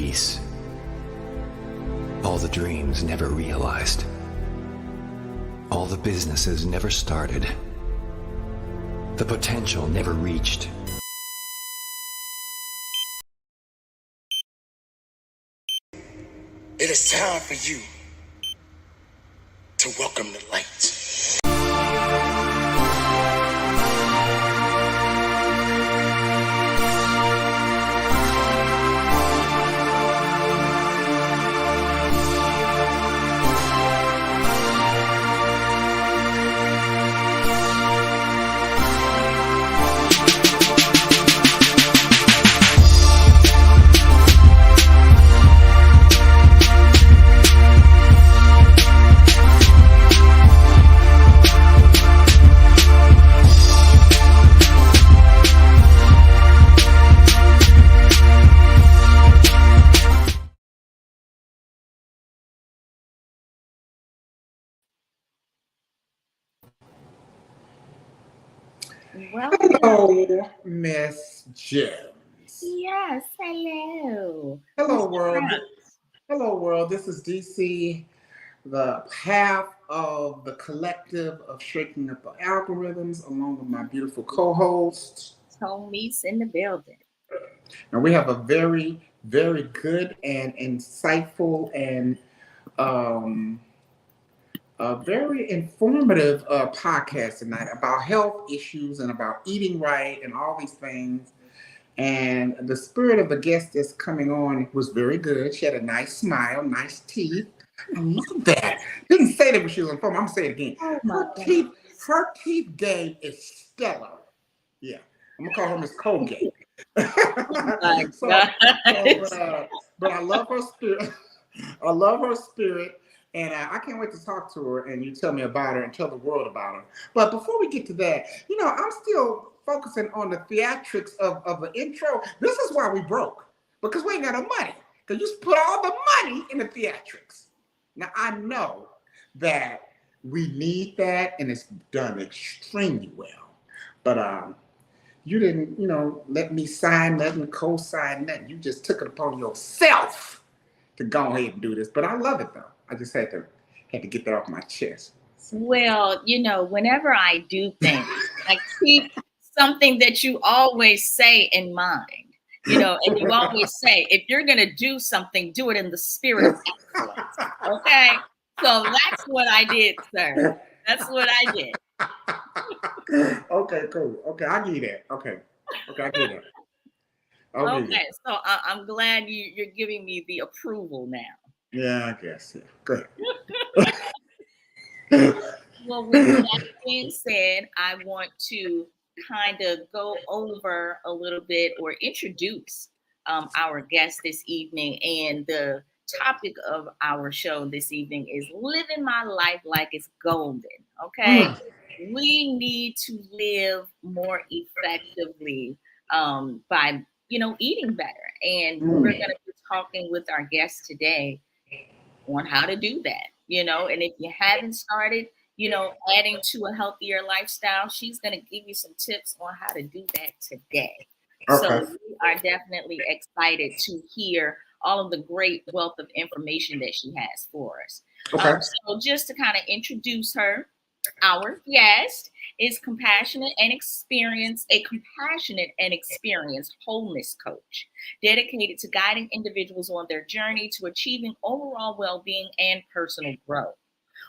peace. All the dreams never realized. All the businesses never started. The potential never reached. It is time for you to welcome the light. Hello, Miss Gems. Yes, hello. Hello, world. Hello, world. This is DC, the half of the collective of Shaking Up the Algorithms, along with my beautiful co-host. Tommy's in the building. And we have a very, very good and insightful and a very informative podcast tonight about health issues and about eating right and all these things. And the spirit of the guest that's coming on was very good. She had a nice smile, nice teeth. I love that. Didn't say that when she was on the phone. I'm gonna say it again. Her teeth game is stellar. Yeah, I'm gonna call her Miss Colgate. But I love her spirit. I love her spirit. And I can't wait to talk to her and you tell me about her and tell the world about her. But before we get to that, I'm still focusing on the theatrics of the intro. This is why we broke, because we ain't got no money. Because you put all the money in the theatrics. Now, I know that we need that and it's done extremely well. But you didn't, let me sign nothing, co-sign nothing. You just took it upon yourself to go ahead and do this. But I love it, though. I just had to get that off my chest. Well, whenever I do things, I keep something that you always say in mind, and you always say, if you're going to do something, do it in the spirit of excellence. Okay. So that's what I did, sir. That's what I did. Okay, cool. Okay, I give you that. Okay, I give you that. Okay, so I'm glad you're giving me the approval now. Yeah, I guess. Yeah. Go ahead. Well, with that being said, I want to kind of go over a little bit or introduce our guest this evening. And the topic of our show this evening is living my life like it's golden. Okay. We need to live more effectively by, eating better. And we're going to be talking with our guest today on how to do that, and if you haven't started, adding to a healthier lifestyle, she's going to give you some tips on how to do that today. Okay. So we are definitely excited to hear all of the great wealth of information that she has for us. Okay. So just to kind of introduce her, our guest is a compassionate and experienced wholeness coach, dedicated to guiding individuals on their journey to achieving overall well-being and personal growth.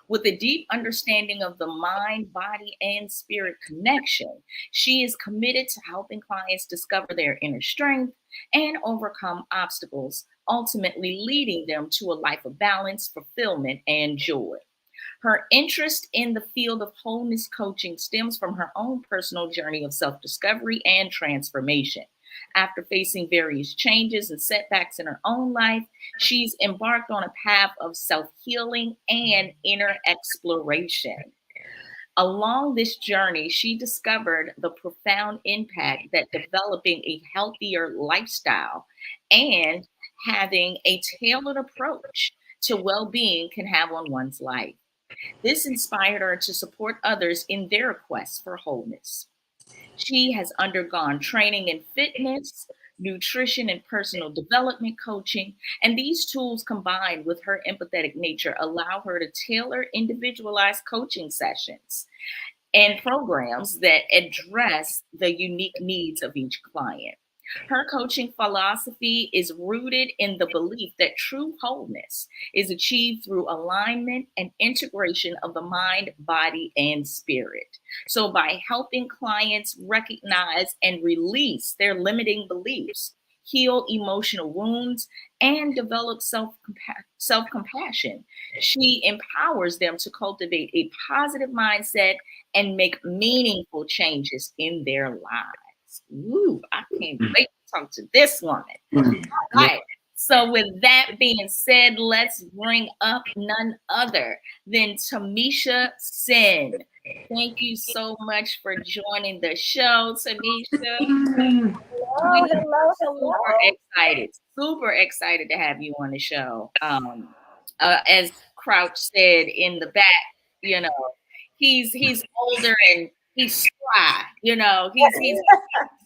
With a deep understanding of the mind, body, and spirit connection, she is committed to helping clients discover their inner strength and overcome obstacles, ultimately leading them to a life of balance, fulfillment, and joy. Her interest in the field of wholeness coaching stems from her own personal journey of self-discovery and transformation. After facing various changes and setbacks in her own life, she's embarked on a path of self-healing and inner exploration. Along this journey, she discovered the profound impact that developing a healthier lifestyle and having a tailored approach to well-being can have on one's life. This inspired her to support others in their quest for wholeness. She has undergone training in fitness, nutrition and personal development coaching. And these tools combined with her empathetic nature allow her to tailor individualized coaching sessions and programs that address the unique needs of each client. Her coaching philosophy is rooted in the belief that true wholeness is achieved through alignment and integration of the mind, body, and spirit. So, by helping clients recognize and release their limiting beliefs, heal emotional wounds, and develop self-compassion, she empowers them to cultivate a positive mindset and make meaningful changes in their lives. Woo, I can't wait to talk to this woman. All right. So with that being said, let's bring up none other than Tamisha Sin. Thank you so much for joining the show, Tamisha. Hello. Super excited to have you on the show. As Crouch said in the back, you know, he's older and he's spry, you know, he's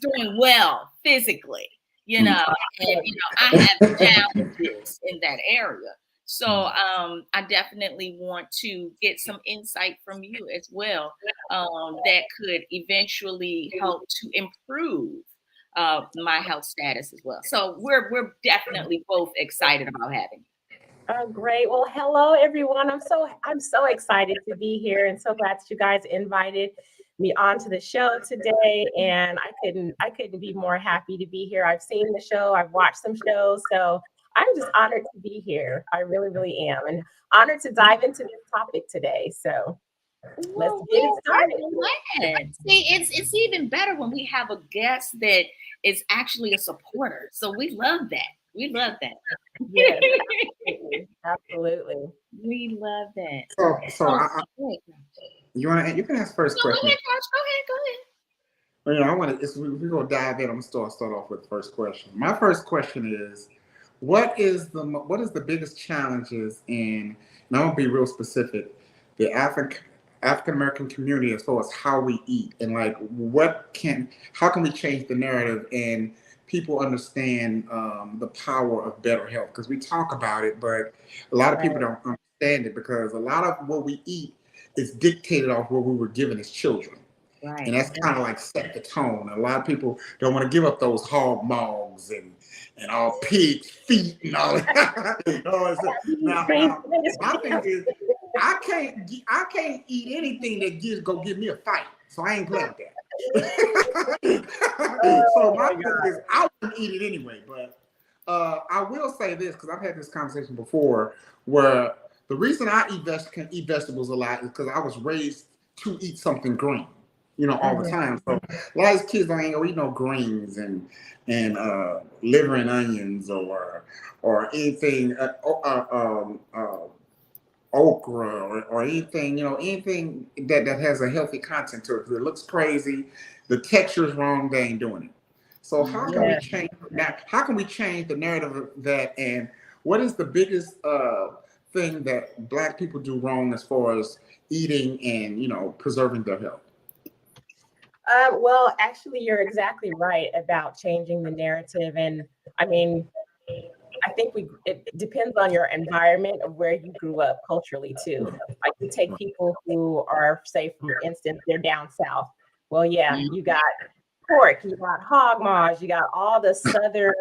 doing well physically, you know, and I have challenges in that area. So I definitely want to get some insight from you as well, that could eventually help to improve my health status as well. So we're definitely both excited about having you. Oh, great. Well, hello everyone. I'm so excited to be here and so glad that you guys invited me onto the show today. And I couldn't be more happy to be here. I've seen the show, I've watched some shows, so I'm just honored to be here. I really, really am, and honored to dive into this topic today. So let's get it started. See, it's even better when we have a guest that is actually a supporter. So we love that. We love that. Yes, absolutely. We love that. You can ask first question. Go ahead, Coach. Go ahead. Well, I want to. We're gonna dive in. I'm gonna start off with the first question. My first question is, what is the biggest challenges in? And I'm gonna be real specific. The African American community as far as how we eat and like how can we change the narrative and people understand the power of better health, because we talk about it, but a lot of people don't understand it because a lot of what we eat is dictated off what we were given as children. Right. And that's kind of like set the tone. A lot of people don't want to give up those hog maws and all pig feet and all that. Now, my thing is, I can't eat anything that go give me a fight. So I ain't playing with that. So my thing is, I wouldn't eat it anyway. But I will say this, because I've had this conversation before, where the reason I can eat vegetables a lot is because I was raised to eat something green, all the time. So a lot of kids ain't gonna eat no greens and liver and onions or anything, okra or anything, anything that has a healthy content to it. If it looks crazy, the texture is wrong, they ain't doing it. So how can we change that? How can we change the narrative of that? And what is the biggest thing that Black people do wrong as far as eating and preserving their health? Well, actually, you're exactly right about changing the narrative. And I mean, I think it depends on your environment of where you grew up culturally too. Like you take people who are, say, for instance, they're down south. Well, yeah, you got pork, you got hog maws, you got all the southern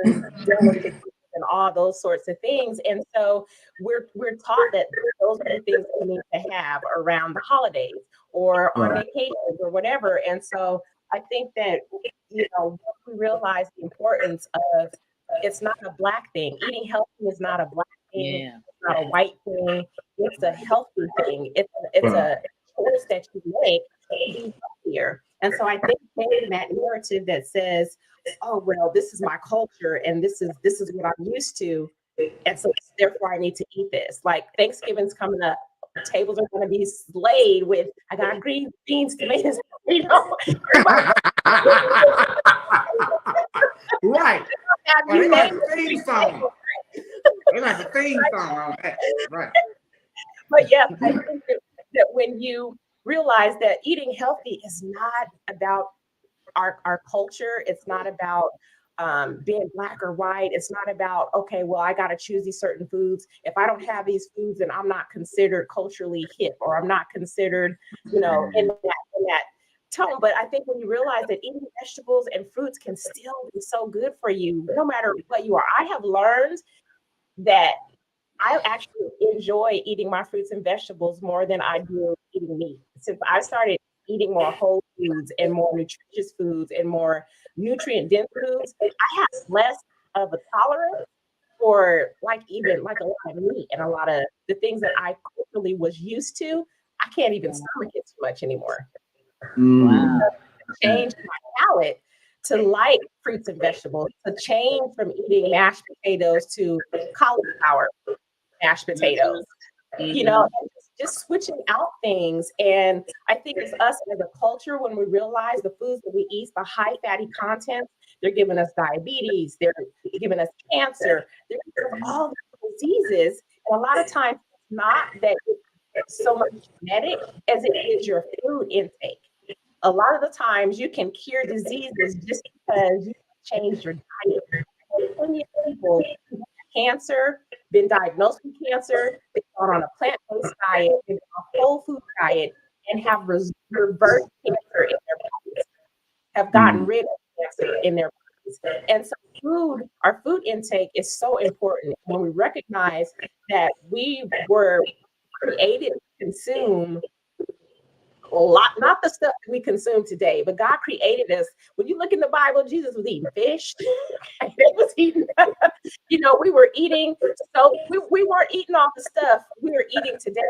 delicacies and all those sorts of things. And so we're taught that those are the things we need to have around the holidays or on vacations or whatever. And so I think that, we realize the importance of, it's not a Black thing. Eating healthy is not a Black thing. Yeah. It's not a white thing. It's a healthy thing. It's a choice that you make to be healthier. And so I think changing that narrative that says, oh, well, this is my culture and this is what I'm used to. And so therefore I need to eat this. Like Thanksgiving's coming up. Tables are going to be slayed with, I got green beans, tomatoes, Right. They got the theme song. They got the theme song on that. Right. But yeah, I think that when you realize that eating healthy is not about our culture, it's not about being black or white. It's not about, okay, well, I got to choose these certain foods. If I don't have these foods, then I'm not considered culturally hip, or I'm not considered, in that tone. But I think when you realize that eating vegetables and fruits can still be so good for you, no matter what you are. I have learned that I actually enjoy eating my fruits and vegetables more than I do eating meat. Since I started eating more whole foods and more nutritious foods and more nutrient dense foods, I have less of a tolerance for even like a lot of meat and a lot of the things that I culturally was used to. I can't even stomach it too much anymore. Wow. Change my palate to like fruits and vegetables, to change from eating mashed potatoes to cauliflower mashed potatoes, and just switching out things. And I think it's us as a culture, when we realize the foods that we eat, the high fatty content, they're giving us diabetes, they're giving us cancer, they're giving us all these diseases. And a lot of times it's not that it's so much genetic as it is your food intake. A lot of the times you can cure diseases just because you change your diet. There's plenty of people who have cancer, been diagnosed with cancer, they've gone on a plant-based diet, they've gone a whole food diet, and have reversed cancer in their bodies, have gotten rid of cancer in their bodies. And so our food intake is so important when we recognize that we were created to consume a lot, not the stuff that we consume today, but God created us. When you look in the Bible, Jesus was eating fish. He was eating, we were eating. So we weren't eating all the stuff we are eating today.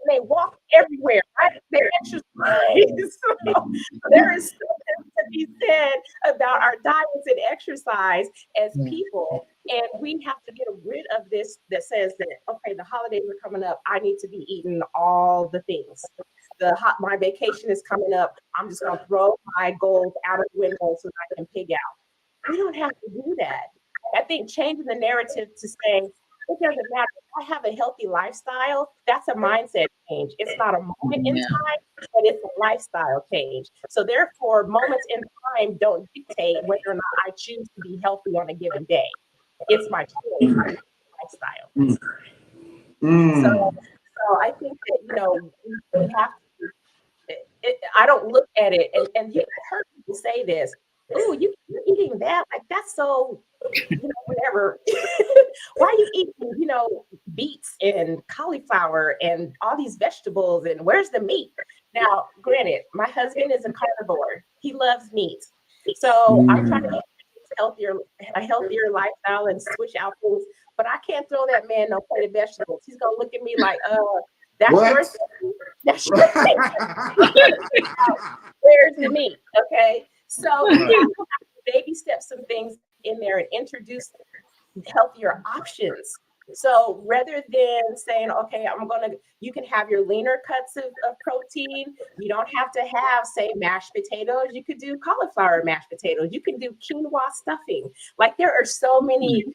And they walked everywhere, right? They exercise. So there is something to be said about our diets and exercise as people. And we have to get rid of this that says that, okay, the holidays are coming up. I need to be eating all the things. My vacation is coming up. I'm just going to throw my goals out of the window so that I can pig out. We don't have to do that. I think changing the narrative to say, it doesn't matter. If I have a healthy lifestyle, that's a mindset change. It's not a moment in time, but it's a lifestyle change. So therefore, moments in time don't dictate whether or not I choose to be healthy on a given day. It's my choice, my lifestyle. So I think that, we have to, I don't look at it, and you heard people say this, oh, you're eating that, like that's so, whatever. Why are you eating, beets and cauliflower and all these vegetables, and where's the meat? Now, granted, my husband is a carnivore. He loves meat. So I'm trying to a healthier lifestyle and switch out things, but I can't throw that man no plate of vegetables. He's gonna look at me like, that's your thing. That's your thing. Where's the meat? Okay. So we have to baby step some things in there and introduce healthier options. So rather than saying, okay, you can have your leaner cuts of protein. You don't have to have, say, mashed potatoes. You could do cauliflower mashed potatoes. You can do quinoa stuffing. Like there are so many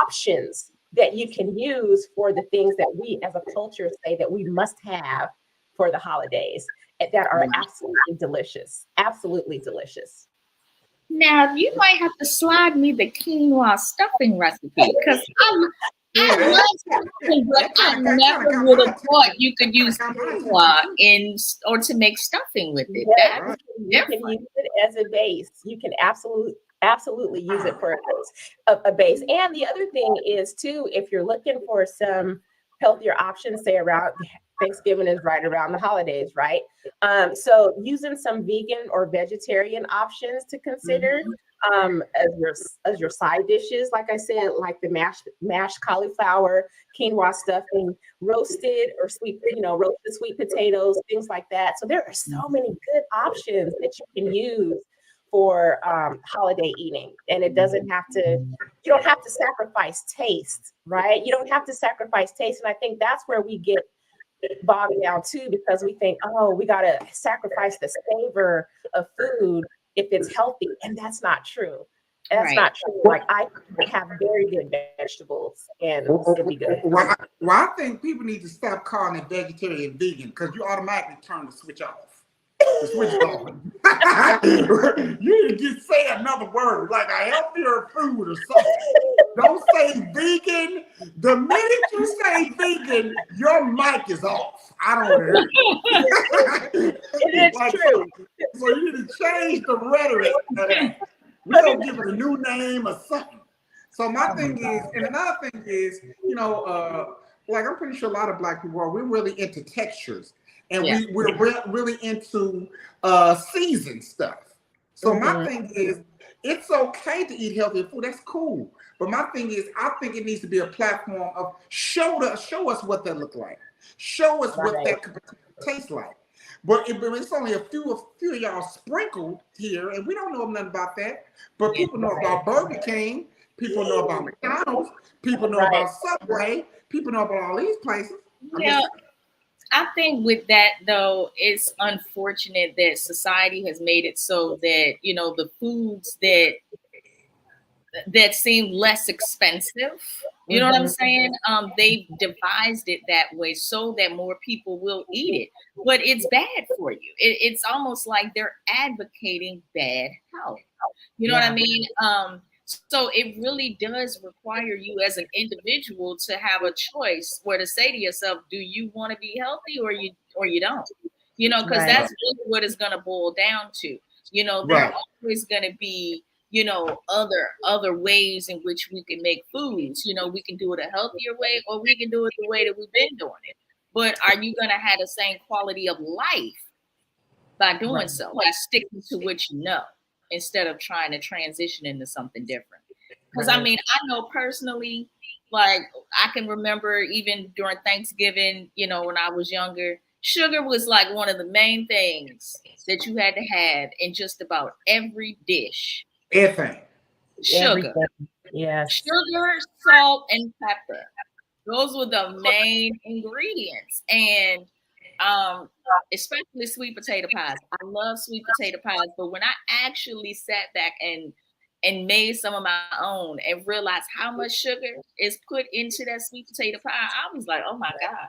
options that you can use for the things that we as a culture say that we must have for the holidays that are absolutely delicious. Absolutely delicious. Now, you might have to slide me the quinoa stuffing recipe, because I love stuffing, but I never would have thought you could use quinoa or to make stuffing with it. Yeah, you can use it as a base. You can absolutely use it for a base. And the other thing is too, if you're looking for some healthier options, say around Thanksgiving is right around the holidays, right? So using some vegan or vegetarian options to consider as your side dishes, like I said, like the mashed cauliflower, quinoa stuffing, roasted or roasted sweet potatoes, things like that. So there are so many good options that you can use for holiday eating, and you don't have to sacrifice taste, right? You don't have to sacrifice taste, and I think that's where we get bogged down too, because we think, oh, we got to sacrifice the savor of food if it's healthy, and that's not true. That's not true. Like I have very good vegetables, and it'll be good. Well, I think people need to stop calling it vegetarian vegan, because you automatically turn the switch off. The switch is on. You need to say another word, like a healthier food or something. Don't say vegan. The minute you say vegan, your mic is off. I don't want to hear it. It is true. So you need to change the rhetoric of that. We're going to give it a new name or something. So my thing is, and another thing is, like I'm pretty sure a lot of Black people we're really into textures. And we're really into seasoned stuff. So my thing is, it's okay to eat healthier food. That's cool. But my thing is, I think it needs to be a platform of show us what that look like. Show us what that could taste like. But it's only a few of y'all sprinkled here, and we don't know nothing about that. But people know about Burger King. People know about McDonald's. People know about Subway. People know about all these places. I think with that, though, it's unfortunate that society has made it so that, the foods that seem less expensive, you know what I'm saying? They've devised it that way so that more people will eat it. But it's bad for you. It's almost like they're advocating bad health. You know what I mean? So it really does require you as an individual to have a choice where to say to yourself, do you want to be healthy or you don't? Because that's really what it's going to boil down to. There's always going to be, other ways in which we can make foods. We can do it a healthier way or we can do it the way that we've been doing it. But are you going to have the same quality of life by doing so, by sticking to what you know, instead of trying to transition into something different? Because I know personally, like I can remember even during Thanksgiving, when I was younger, sugar was like one of the main things that you had to have in just about every dish. Everything. Sugar. Everything. Yes. Sugar, salt, and pepper. Those were the main ingredients. And especially sweet potato pies. I love sweet potato pies, but when I actually sat back and made some of my own and realized how much sugar is put into that sweet potato pie, I was like, oh my God,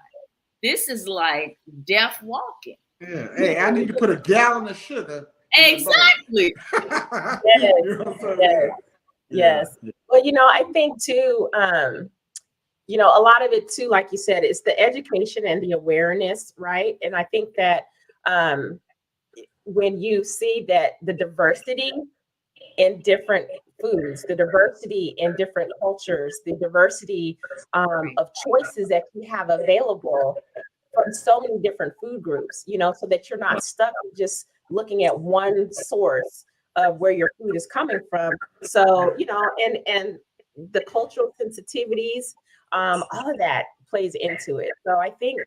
this is like death walking. Yeah. Hey, I need to put a gallon of sugar. Exactly. Yes. Well, I think too, a lot of it too, like you said, it's the education and the awareness, right? And I think that when you see that the diversity in different foods, the diversity in different cultures, the diversity of choices that you have available from so many different food groups, so that you're not stuck just looking at one source of where your food is coming from. So, and the cultural sensitivities, all of that plays into it. So I think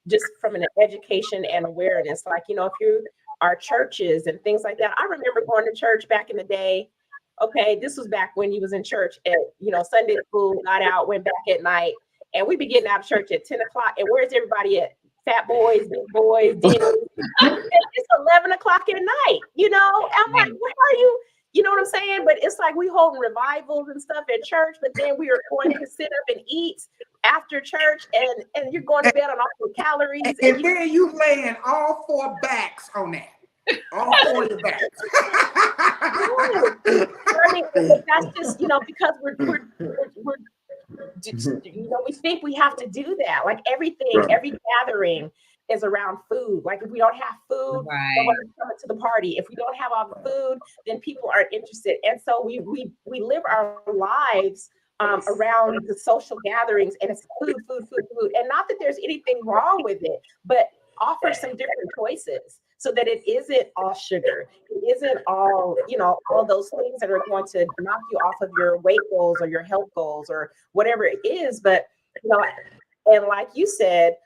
just from an education and awareness, like, if you are churches and things like that. I remember going to church back in the day. Okay, this was back when you was in church at, Sunday school, got out, went back at night, and we be getting out of church at 10 o'clock. And where's everybody at? Fat boys, big boys, it's 11 o'clock at night, I'm like, where are you? You know what I'm saying? But it's like we holding revivals and stuff at church, but then we are going to sit up and eat after church, and you're going to bed on all the calories. And then you laying all four backs on that. All four of your backs. That's just, because we're we think we have to do that. Like everything, every gathering is around food. Like if we don't have food, nobody's coming to the party. If we don't have all the food, then people aren't interested. And so we live our lives around the social gatherings, and it's food. And not that there's anything wrong with it, but offer some different choices so that it isn't all sugar. It isn't all, all those things that are going to knock you off of your weight goals or your health goals or whatever it is. But, and like you said,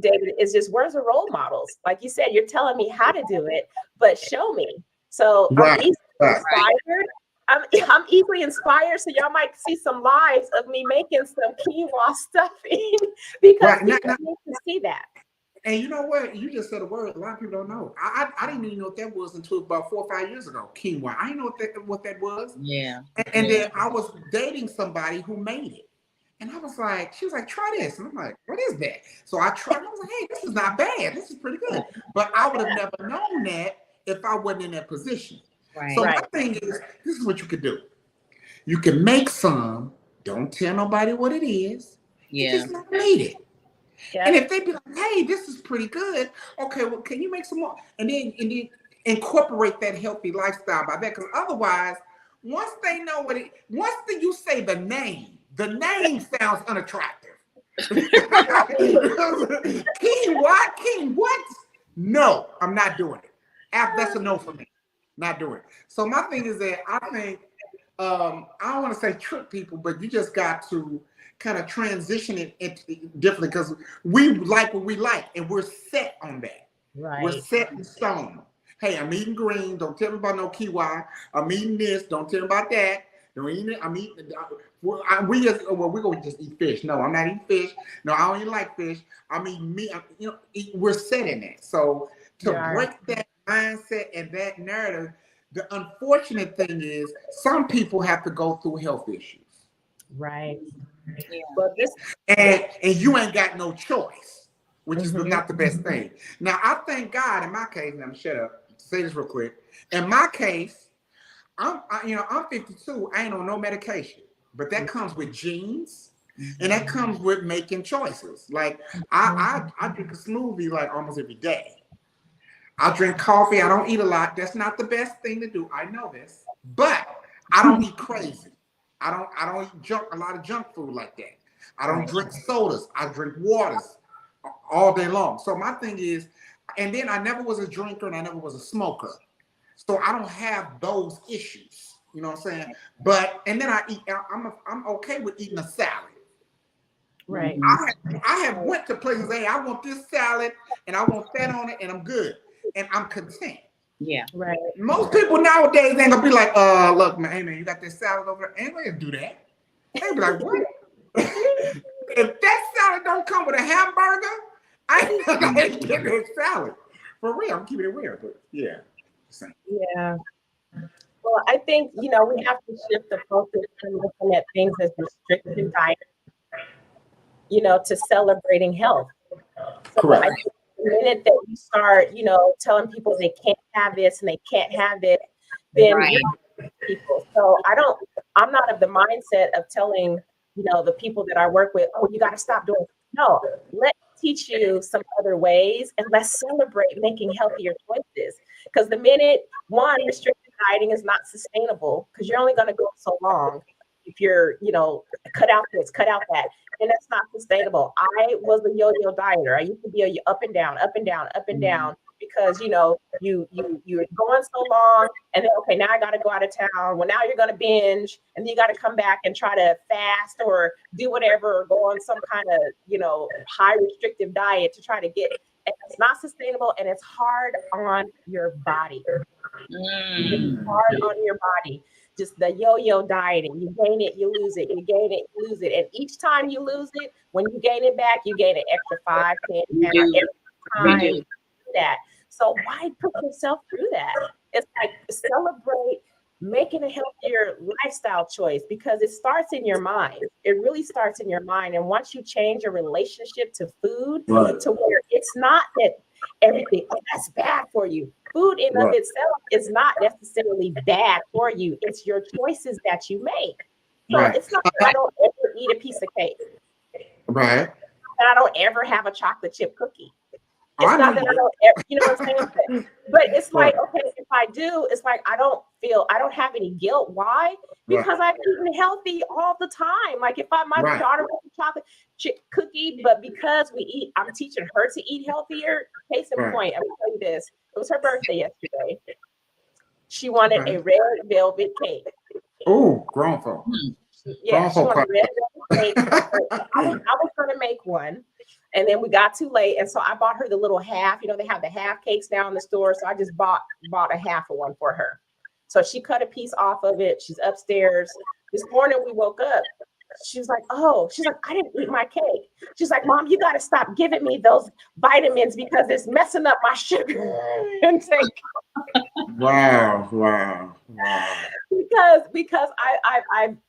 David, is just, where's the role models? Like you said, you're telling me how to do it, but show me. So I'm easily inspired. I'm easily inspired. So y'all might see some lives of me making some quinoa stuffing because people need to see that. And you know what? You just said a word a lot of people don't know. I didn't even know what that was until about 4 or 5 years ago. Quinoa. I didn't know what that was. Yeah. And then I was dating somebody who made it. And I was like, she was like, try this. And I'm like, what is that? So I tried. And I was like, hey, this is not bad. This is pretty good. But I would have never known that if I wasn't in that position. Right. So my thing is, this is what you could do. You can make some. Don't tell nobody what it is. You just marinate it. Yeah. And if they be like, hey, this is pretty good. Okay, well, can you make some more? And then incorporate that healthy lifestyle by that. Because otherwise, once they know what it, you say the name sounds unattractive. King what? King what? No, I'm not doing it. That's a no for me. Not doing it. So my thing is that I think, I don't want to say trick people, but you just got to kind of transition it into differently because we like what we like and we're set on that. Right. We're set in stone. Hey, I'm eating green. Don't tell me about no kiwi. I'm eating this. Don't tell me about that. Don't eat it. I'm eating. We're gonna just eat fish. No, I'm not eating fish. No, I don't even like fish. I'm eating meat. We're set in that. So to break that mindset and that narrative, the unfortunate thing is some people have to go through health issues. Right. Yeah. But and you ain't got no choice, which is not the best thing. Now, I thank God in my case, and I'm shut up, say this real quick. In my case, I'm 52, I ain't on no medication, but that comes with genes and that comes with making choices. Like I drink a smoothie like almost every day. I drink coffee. I don't eat a lot. That's not the best thing to do. I know this, but I don't eat crazy. I don't eat a lot of junk food like that. I don't drink sodas. I drink waters all day long. So my thing is, and then I never was a drinker and I never was a smoker. So I don't have those issues. You know what I'm saying? But and then I eat. I'm okay with eating a salad. right. I have went to places. Hey, I want this salad and I want that on it, and I'm good and I'm content. Yeah. Right. Most people nowadays ain't gonna be like, look, man, hey man, you got this salad over there. Ain't gonna do that. They be like, what? If that salad don't come with a hamburger, I ain't getting that salad. For real, I'm keeping it real, but yeah. Yeah. Well, I think, we have to shift the focus from looking at things as restrictive diet, to celebrating health. So Correct. I think the minute that you start, telling people they can't have this and they can't have this, then you're people. So I'm not of the mindset of telling, the people that I work with, oh, you got to stop doing it. No, let's teach you some other ways and let's celebrate making healthier choices. Because the minute restricted dieting is not sustainable because you're only going to go so long if you're, cut out this, cut out that. And that's not sustainable. I was a yo-yo dieter. I used to be a up and down, up and down, up and down because, you're going so long and then, okay, now I got to go out of town. Well, now you're going to binge and then you got to come back and try to fast or do whatever, or go on some kind of, high restrictive diet to try to get, and it's not sustainable and it's hard on your body. It's hard on your body. Just the yo-yo dieting. You gain it, you lose it. You gain it, you lose it. And each time you lose it, when you gain it back, you gain an extra 5, 10, every time you do that. So why put yourself through that? It's like celebrate making a healthier lifestyle choice because it starts in your mind. It really starts in your mind. And once you change your relationship to food to where it's not that everything, that's bad for you. Food in of itself is not necessarily bad for you. It's your choices that you make. So it's not that I don't ever eat a piece of cake. Right. And I don't ever have a chocolate chip cookie. It's not that I don't ever, you know what I'm saying? But it's like, okay, if I do, it's like I don't have any guilt. Why? Because I've eaten healthy all the time. Like if my daughter wants a chocolate chip cookie, but because I'm teaching her to eat healthier. Case in point, I'm gonna tell you this. It was her birthday yesterday. She wanted a red velvet cake. Oh, grown folk. Yeah, she wanted a red velvet cake. I was gonna make one. And then we got too late. And so I bought her the little half, they have the half cakes now in the store. So I just bought a half of one for her. So she cut a piece off of it. She's upstairs. This morning we woke up She's like, oh, she's like, I didn't eat my cake. She's like, Mom, you got to stop giving me those vitamins because it's messing up my sugar intake. Wow, wow, wow. Because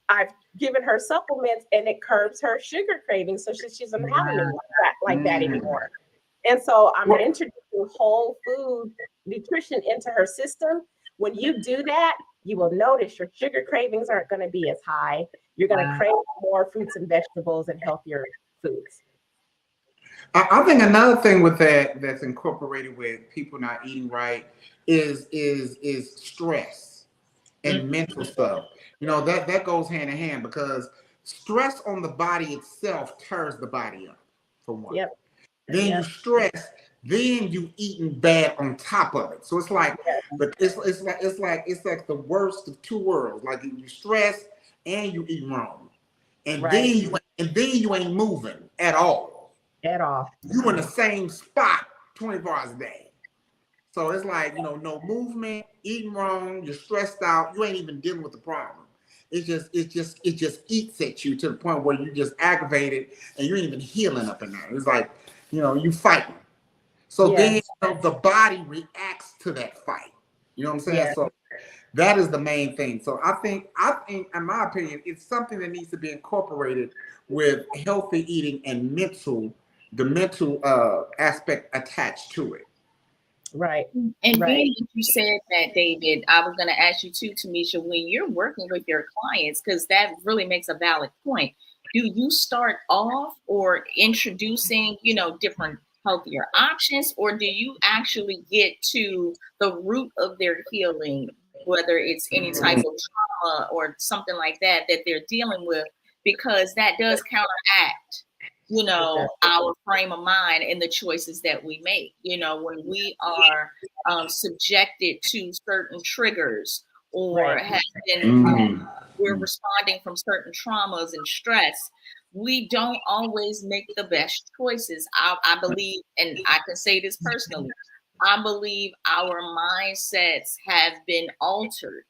I've given her supplements and it curbs her sugar cravings, so she doesn't have them like that anymore. And so I'm introducing whole food nutrition into her system. When you do that, you will notice your sugar cravings aren't going to be as high. You're going to crave more fruits and vegetables and healthier foods. I think another thing with that's incorporated with people not eating right is stress and mental stuff. You know, that goes hand in hand, because stress on the body itself tears the body up, for one. Yep. Then you stress, then you eating bad on top of it. So it's like, but it's like the worst of two worlds. Like you stress and you eat wrong, and then you ain't moving at all. At all. You in the same spot 24 hours a day. So it's like, you know, no movement, eating wrong, you're stressed out, you ain't even dealing with the problem. It just eats at you to the point where you just aggravated and you ain't even healing up in there. It's like, you know, you fighting. So then, you know, the body reacts to that fight. You know what I'm saying? Yeah. So that is the main thing. So I think, in my opinion, it's something that needs to be incorporated with healthy eating and the mental aspect attached to it. Right. And being that you said that, David, I was going to ask you too, Tamisha, when you're working with your clients, because that really makes a valid point. Do you start off or introducing, you know, different healthier options, or do you actually get to the root of their healing, whether it's any type of trauma or something like that they're dealing with, because that does counteract, you know, our frame of mind and the choices that we make. You know, when we are subjected to certain triggers or have been, we're responding from certain traumas and stress, we don't always make the best choices. I believe, and I can say this personally, I believe our mindsets have been altered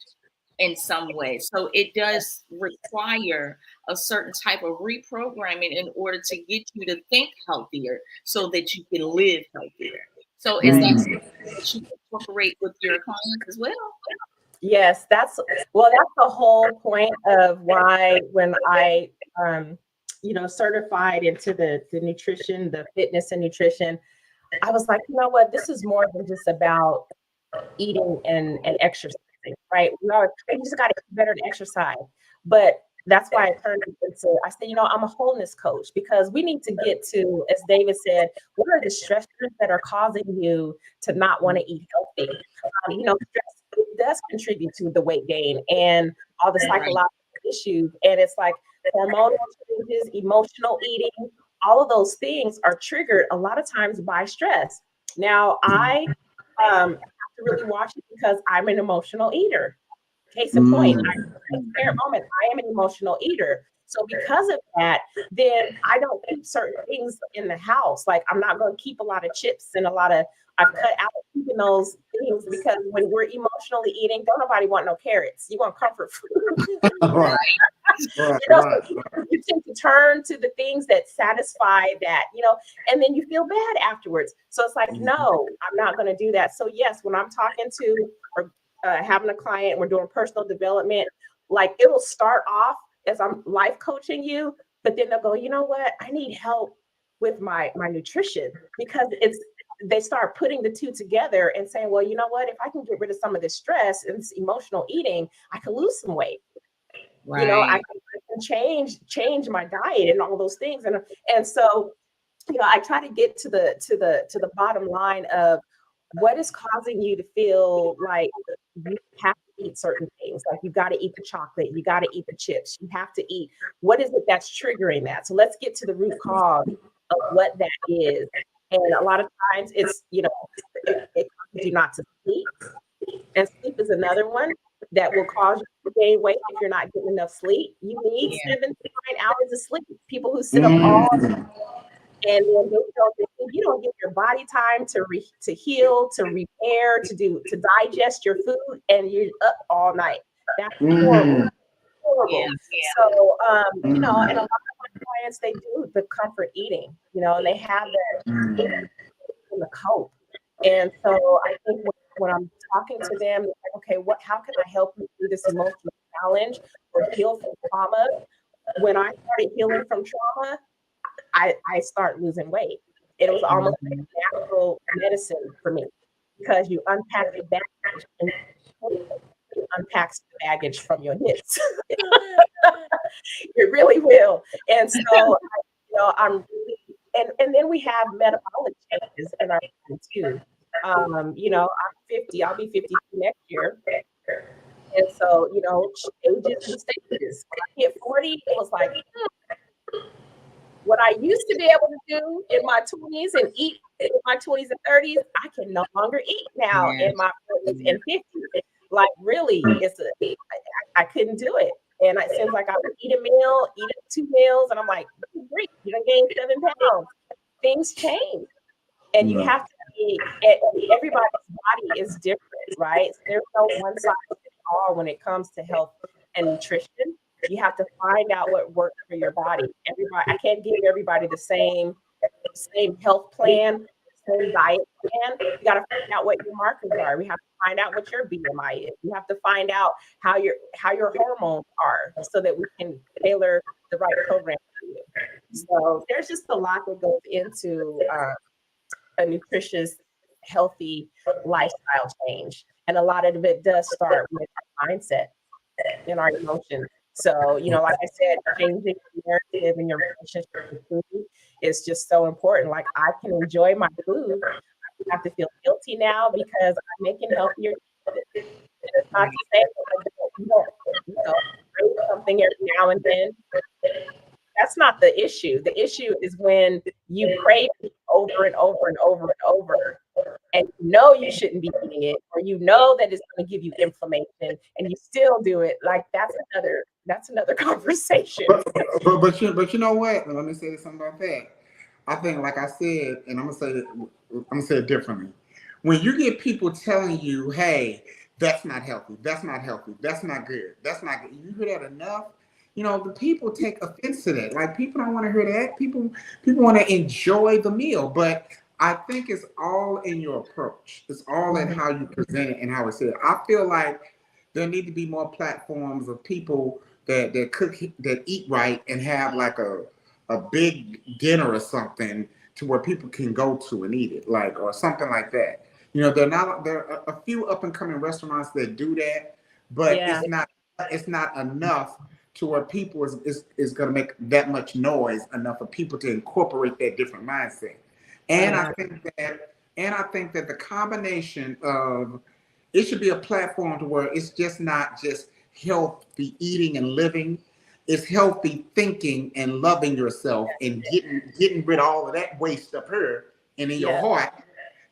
in some way. So it does require a certain type of reprogramming in order to get you to think healthier so that you can live healthier. So is that something that you incorporate with your clients as well? Yes, that's the whole point of why when I you know, certified into the nutrition, the fitness and nutrition, I was like, you know what, this is more than just about eating and exercising, right? We just got to get better to exercise. But that's why I turned into, I said, you know, I'm a wholeness coach, because we need to get to, as David said, what are the stressors that are causing you to not want to eat healthy? You know, stress does contribute to the weight gain and all the psychological issues. And it's like hormonal changes, emotional eating, all of those things are triggered a lot of times by stress. Now, I have to really watch it because I'm an emotional eater. Case in point, moment, I am an emotional eater. So because of that, then I don't keep certain things in the house. Like I'm not going to keep a lot of chips and I've cut out keeping those things, because when we're emotionally eating, don't nobody want no carrots. You want comfort food. You tend to turn to the things that satisfy that, you know, and then you feel bad afterwards. So it's like, no, I'm not going to do that. So yes, when I'm talking to or having a client, we're doing personal development, like it'll start off as I'm life coaching you, but then they'll go, you know what, I need help with my nutrition, because they start putting the two together and saying, well, you know what, if I can get rid of some of this stress and this emotional eating, I can lose some weight. Right. You know, I can change my diet and all those things. And so, you know, I try to get to the bottom line of what is causing you to feel like you have to eat certain things. Like you got to eat the chocolate, you got to eat the chips, you have to eat. What is it that's triggering that? So let's get to the root cause of what that is. And a lot of times it's, you know, it causes you not to sleep. And sleep is another one that will cause you to gain weight if you're not getting enough sleep. You need 7 to 9 hours of sleep. People who sit up all day and then you don't give your body time to heal, to repair, to digest your food, and you're up all night. That's horrible. horrible. So, you know, and a lot of my clients, they do the comfort eating, you know, and they have that in the cope. And so I think when I'm talking to them, it's like, okay, how can I help you through this emotional challenge or heal from trauma? When I started healing from trauma, I start losing weight. It was almost like natural medicine for me because you unpack the baggage and it unpacks the baggage from your hips. It really will. And so, you know, I'm really, and then we have metabolic changes in our body too. You know, I'm 50, I'll be 52 next year. And so, you know, ages and stages. When I hit 40, it was like, what I used to be able to do in my 20s and eat in my 20s and 30s, I can no longer eat now in my 40s and 50s. Like really, I couldn't do it. And it seems like I would eat a meal, eat 2 meals, and I'm like, great, you done gained 7 pounds. Things change. And you have to be, everybody's body is different, right? So there's no one size fits all when it comes to health and nutrition. You have to find out what works for your body. I can't give everybody the same health plan, same diet plan. You got to find out what your markers are. We have to find out what your BMI is. You have to find out how your hormones are so that we can tailor the right program for you. So there's just a lot that goes into a nutritious, healthy lifestyle change. And a lot of it does start with our mindset and our emotions. So, you know, like I said, changing the narrative in your relationship with food is just so important. Like I can enjoy my food. I have to feel guilty now because I'm making healthier choices. And it's not to say that you know, crave something every now and then. That's not the issue. The issue is when you crave it over and over and over and over, and you know you shouldn't be eating it, or you know that it's going to give you inflammation, and you still do it. Like that's another conversation. But you know what? Let me say something about that. I think, like I said, and I'm gonna say it differently. When you get people telling you, "Hey, that's not healthy. That's not healthy. That's not good. That's not good," you hear that enough. You know, the people take offense to that. Like people don't want to hear that. People want to enjoy the meal, but I think it's all in your approach. It's all in how you present it and how it's said. I feel like there need to be more platforms of people that eat right and have like a big dinner or something to where people can go to and eat it, like or something like that. You know, there are a few up and coming restaurants that do that, but it's not enough to where people is going to make that much noise enough for people to incorporate that different mindset. And I think that the combination of it should be a platform to where it's just not just healthy eating and living. It's healthy thinking and loving yourself and getting rid of all of that waste up here and in your heart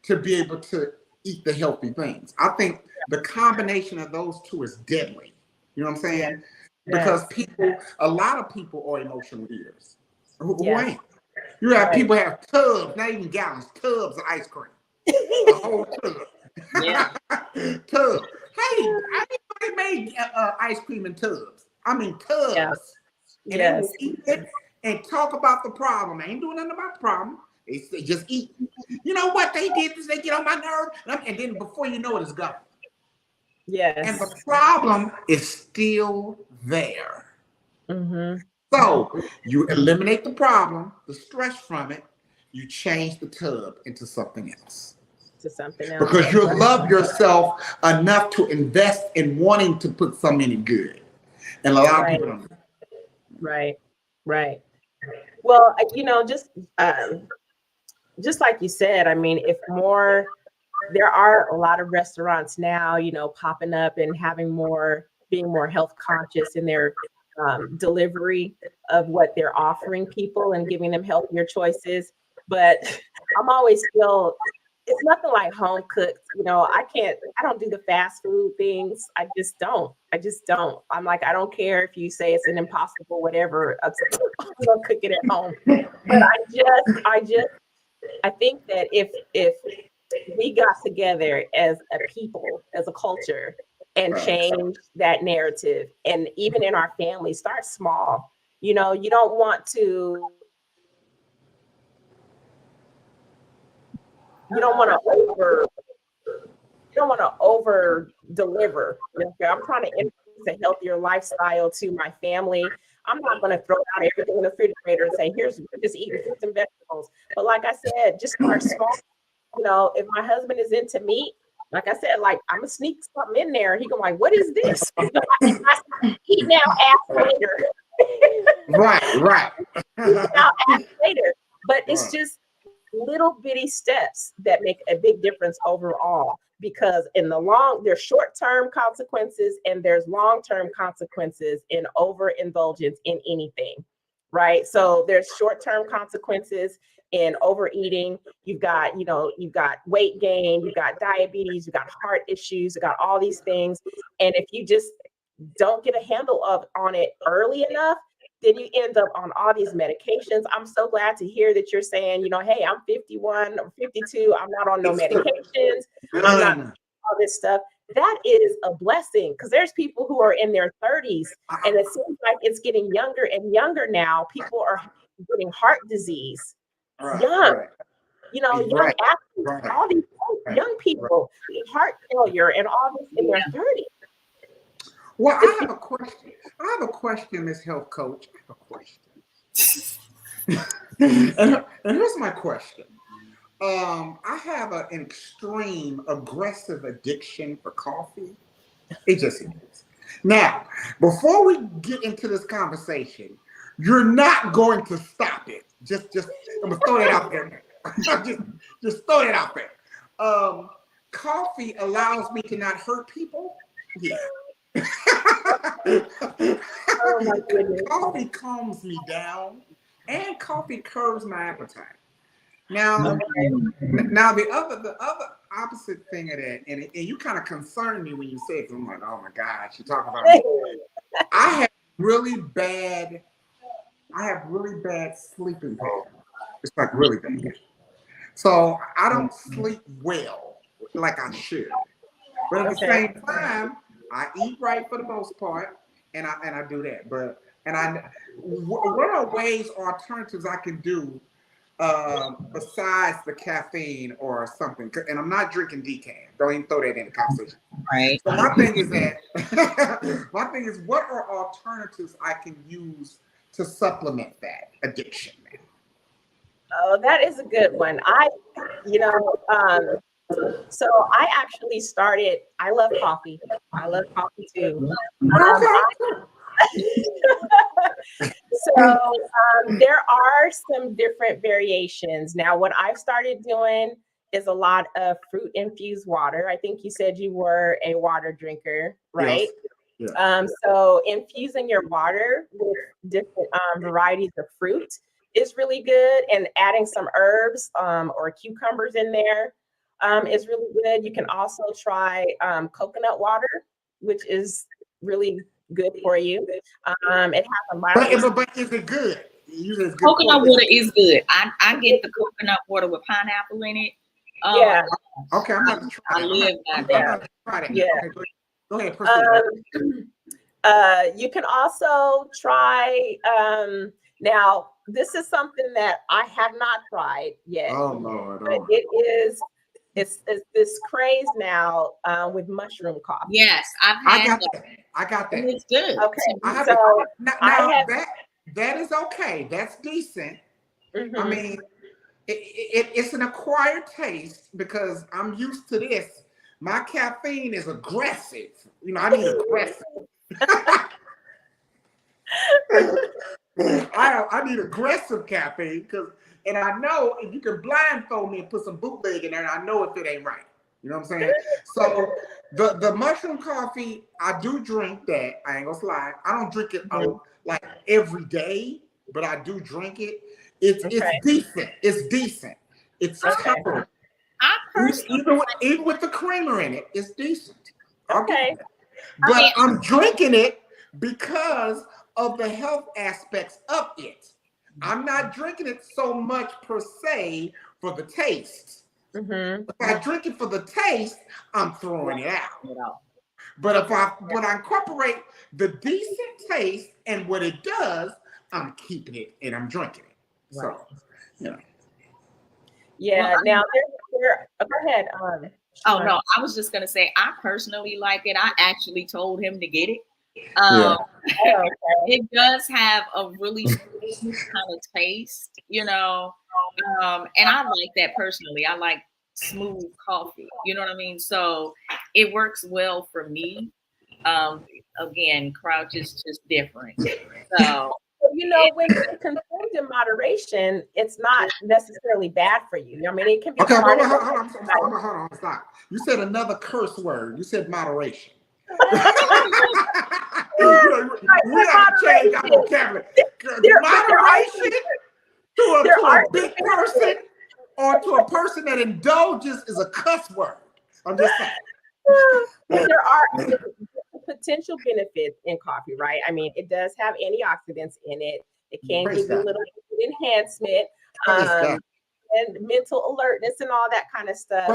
to be able to eat the healthy things. I think the combination of those two is deadly. You know what I'm saying? Because a lot of people are emotional eaters. Who ain't? You have people have tubs, not even gallons, tubs of ice cream. A whole tub. Tub. Hey, everybody made ice cream in tubs. I mean tubs. And they will eat it and talk about the problem. I ain't doing nothing about the problem. They just eat. You know what they did is they get on my nerve, and then before you know it, it's gone. Yes. And the problem is still there. Mm-hmm. So you eliminate the problem, the stress from it, you change the tub into something else. Because you love yourself enough to invest in wanting to put something in it good. And a lot of people don't. Right. Well, you know, just like you said, I mean, there are a lot of restaurants now, you know, popping up and being more health conscious in their delivery of what they're offering people and giving them healthier choices. But I'm always still, it's nothing like home cooked. You know, I don't do the fast food things. I just don't. I'm like, I don't care if you say it's an impossible, whatever, I'm gonna cook it at home. But I think that if we got together as a people, as a culture, and change that narrative. And even in our family, start small. You know, you don't want to over deliver. Okay, I'm trying to introduce a healthier lifestyle to my family. I'm not going to throw out everything in the refrigerator and say, here's just eating fruits and vegetables. But like I said, just start small. You know, if my husband is into meat, like I said, like I'm gonna sneak something in there. He go like, "What is this?" Eat now, ask later. Right. Eat now, ask later. But it's just little bitty steps that make a big difference overall. Because in the there's short-term consequences and there's long-term consequences in overindulgence in anything, right? So there's short-term consequences in overeating. You've got weight gain, you've got diabetes, you've got heart issues, you've got all these things. And if you just don't get a handle on it early enough, then you end up on all these medications. I'm so glad to hear that you're saying, hey, I'm 51 or 52. I'm not on no medications. I'm not all this stuff. That is a blessing, because there's people who are in their 30s and it seems like it's getting younger and younger now. People are getting heart disease. Young athletes, all these young people, heart failure and all this in their 30s. Well, I have a question, Ms. Health Coach. I have a question. and here's my question. I have an extreme aggressive addiction for coffee. It just is. Now, before we get into this conversation, you're not going to stop it. Just I'm gonna throw that out there. just throw that out there. Coffee allows me to not hurt people. Yeah. Oh my goodness. Coffee calms me down, and coffee curbs my appetite. Now the other opposite thing of that, and you kind of concerned me when you said it. I'm like, oh my gosh, you're talking about me. I have really bad sleeping patterns. It's like really bad. So I don't sleep well like I should. But at the same time, I eat right for the most part, and I do that. But what are alternatives I can do besides the caffeine or something? And I'm not drinking decaf. Don't even throw that in the conversation. Right. So my thing is what are alternatives I can use to supplement that addiction, man? Oh, that is a good one. So I actually started, I love coffee. I love coffee too. There are some different variations. Now, what I've started doing is a lot of fruit infused water. I think you said you were a water drinker, right? Yes. Yeah. So infusing your water with different varieties of fruit is really good, and adding some herbs or cucumbers in there is really good. You can also try coconut water, which is really good for you. It has a but is it good? Coconut water is good. I get the coconut water with pineapple in it. Yeah. Okay, I'm about to try it. I live by that. Yeah. Okay, go ahead. Proceed. You can also try. Now, this is something that I have not tried yet. Oh Lord! But it's this craze now with mushroom coffee. Yes, I got that. It's good. Okay. That is okay. That's decent. Mm-hmm. I mean, it's an acquired taste because I'm used to this. My caffeine is aggressive. I need aggressive. I need aggressive caffeine and I know if you can blindfold me and put some bootleg in there, I know if it ain't right. You know what I'm saying? So the mushroom coffee, I do drink that. I ain't gonna lie. I don't drink it like every day, but I do drink it. It's decent. It's decent. It's tolerable. Even with the creamer in it, it's decent. Okay. But I'm drinking it because of the health aspects of it. I'm not drinking it so much per se for the taste. Mm-hmm. If I drink it for the taste, I'm throwing it out. But if I incorporate the decent taste and what it does, I'm keeping it and I'm drinking it. Right. So, you know. Yeah. Well, Now go ahead. Oh Sean. no, I was just gonna say I personally like it. I actually told him to get it. Yeah. Oh, okay. It does have a really smooth kind of taste, and I like that personally. I like smooth coffee, you know what I mean? So it works well for me. Again, Crouch is just different. So When it's consumed in moderation, it's not necessarily bad for you. I mean, it can be Okay, part wait, of hold on, stop. You said another curse word. You said moderation. We have to change our vocabulary. Moderation to a big person or to a person that indulges is a cuss word. I'm just saying. There are potential benefits in coffee, right? I mean, it does have antioxidants in it. It can give you a little enhancement, and mental alertness and all that kind of stuff.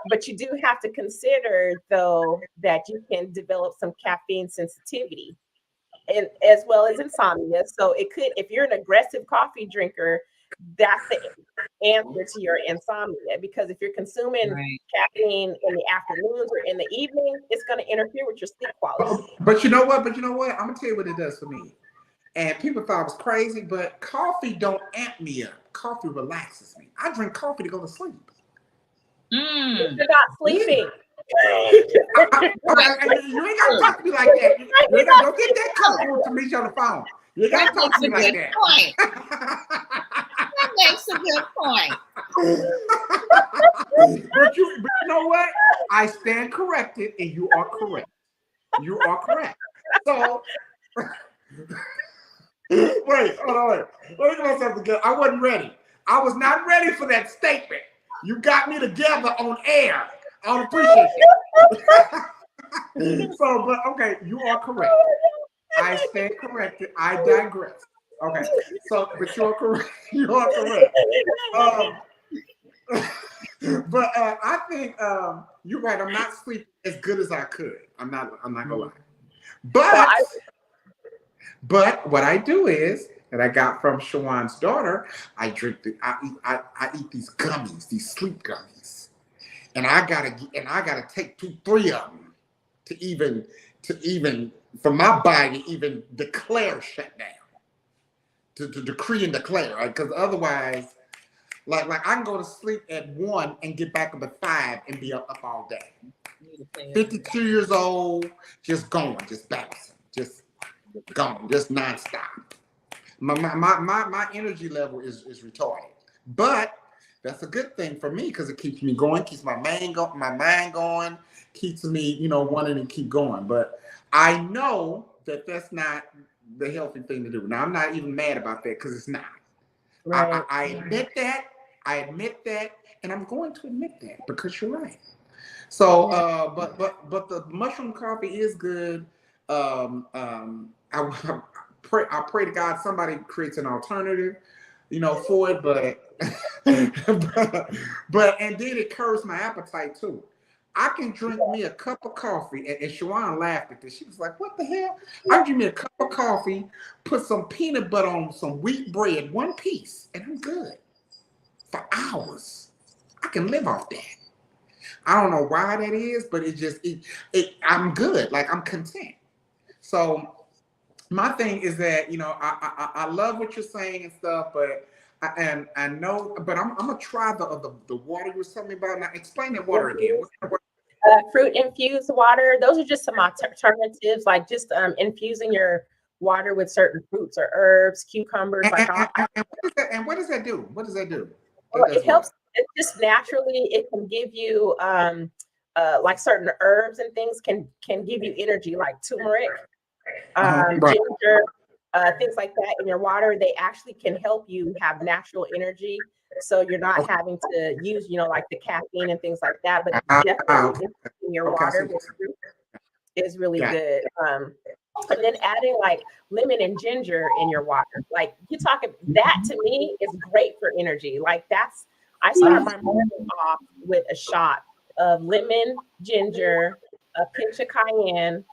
But you do have to consider though that you can develop some caffeine sensitivity, and as well as insomnia. So it could, if you're an aggressive coffee drinker, that's the answer to your insomnia, because if you're consuming caffeine in the afternoons or in the evening, it's going to interfere with your sleep quality. But you know what? I'm gonna tell you what it does for me. And people thought I was crazy, but coffee don't amp me up. Coffee relaxes me. I drink coffee to go to sleep. You're not sleeping. You ain't gotta talk to me like that. Don't get that comfortable to me on the phone. You gotta talk to me like that. That makes a good point. But you know what? I stand corrected, and you are correct. You are correct. So, wait, hold on. Let me get myself together. I wasn't ready. I was not ready for that statement. You got me together on air. I don't appreciate it. So, but okay, you are correct. I stand corrected. I digress. Okay, so but you're correct. You are correct. But I think you're right. I'm not sleeping as good as I could. I'm not gonna lie. But what I do is that I got from Shawan's daughter. I eat these gummies, these sleep gummies, and I gotta take 2-3 of them to even for my body to even declare shutdown, to decree and declare, right? Because otherwise, like I can go to sleep at 1 and get back up at 5 and be up all day. 52 years old, just going, just bouncing, just going, just nonstop. My energy level is retarded, but that's a good thing for me because it keeps me going, keeps my mind going, keeps me, wanting to keep going. But I know that that's not the healthy thing to do. Now I'm not even mad about that because it's not. Right. I admit that. And I'm going to admit that because you're right. So, but the mushroom coffee is good. I pray to God somebody creates an alternative, for it. But and then it curbs my appetite too. I can drink me a cup of coffee, and Shawan laughed at this. She was like, "What the hell?" I drink me a cup of coffee, put some peanut butter on some wheat bread, one piece, and I'm good for hours. I can live off that. I don't know why that is, but I'm good. Like I'm content. So my thing is that I love what you're saying and stuff, but I know, but I'm gonna try the water you were telling me about. Now explain that water again. Fruit infused water. Those are just some alternatives, like just infusing your water with certain fruits or herbs, cucumbers. And what does that do? What does that do? Well, it helps. It just naturally, it can give you like certain herbs and things can give you energy, like turmeric, ginger, things like that in your water. They actually can help you have natural energy, so you're not having to use like the caffeine and things like that. But definitely in your water with fruit is really good. And then adding like lemon and ginger in your water, like you talking, that to me is great for energy. Like I start my morning off with a shot of lemon, ginger, a pinch of cayenne,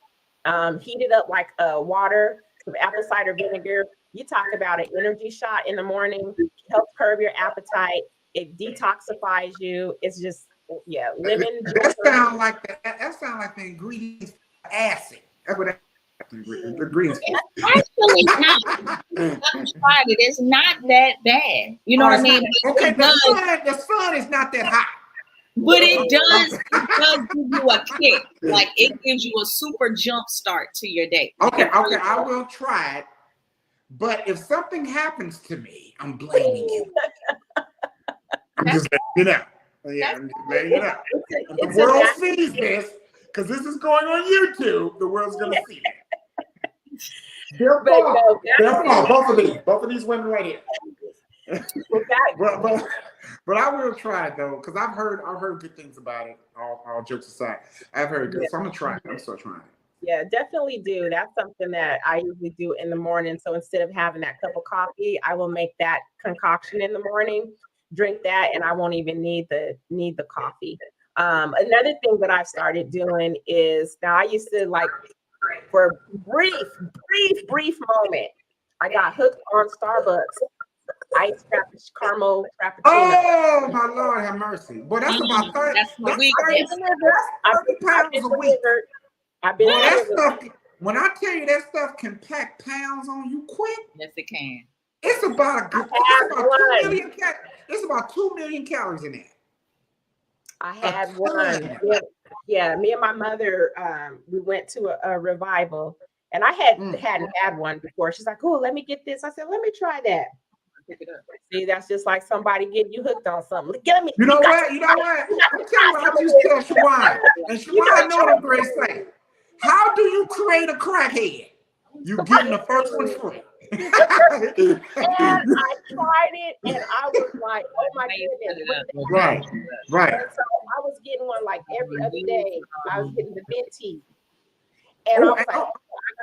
heat it up like water, some apple cider vinegar. You talk about an energy shot in the morning, helps curb your appetite. It detoxifies you. It's just, yeah, lemon. That sound like the ingredients for acid. That's what the ingredients. Actually, not. I've tried it. It's not that bad. You know what I mean? Okay, the sun is not that hot. But it does give you a kick. Like it gives you a super jump start to your day. Okay, I will try it. But if something happens to me, I'm blaming you. I'm just letting you know. Yeah, I'm just letting you know. If the world sees this, because this is going on YouTube, the world's gonna see it. They're both of these women right here. But I will try it though, because I've heard good things about it. All jokes aside, I've heard good. So I'm gonna try it. I'm still trying it. Yeah, definitely do. That's something that I usually do in the morning. So instead of having that cup of coffee, I will make that concoction in the morning, drink that, and I won't even need the coffee. Another thing that I've started doing is, now I used to, like, for a brief moment, I got hooked on Starbucks ice caramel frappuccino. Oh my Lord, have mercy! But that's about 30. That's my That's 30 pounds a week. I've been that stuff. When I tell you that stuff can pack pounds on you quick. Yes, it can. It's about 2 million calories in it. I had one. Yeah, me and my mother, we went to a revival, and I hadn't had one before. She's like, "Oh, let me get this." I said, "Let me try that." See, that's just like somebody getting you hooked on something. You know what? I'm tell you what I used to tell Shawan. And Shawan know what I'm going to say. How do you create a crackhead? You getting the first one free. And I tried it, and I was like, "Oh my goodness!" Right. And so I was getting one like every other day. I was getting the venti, and I was like, "Oh, I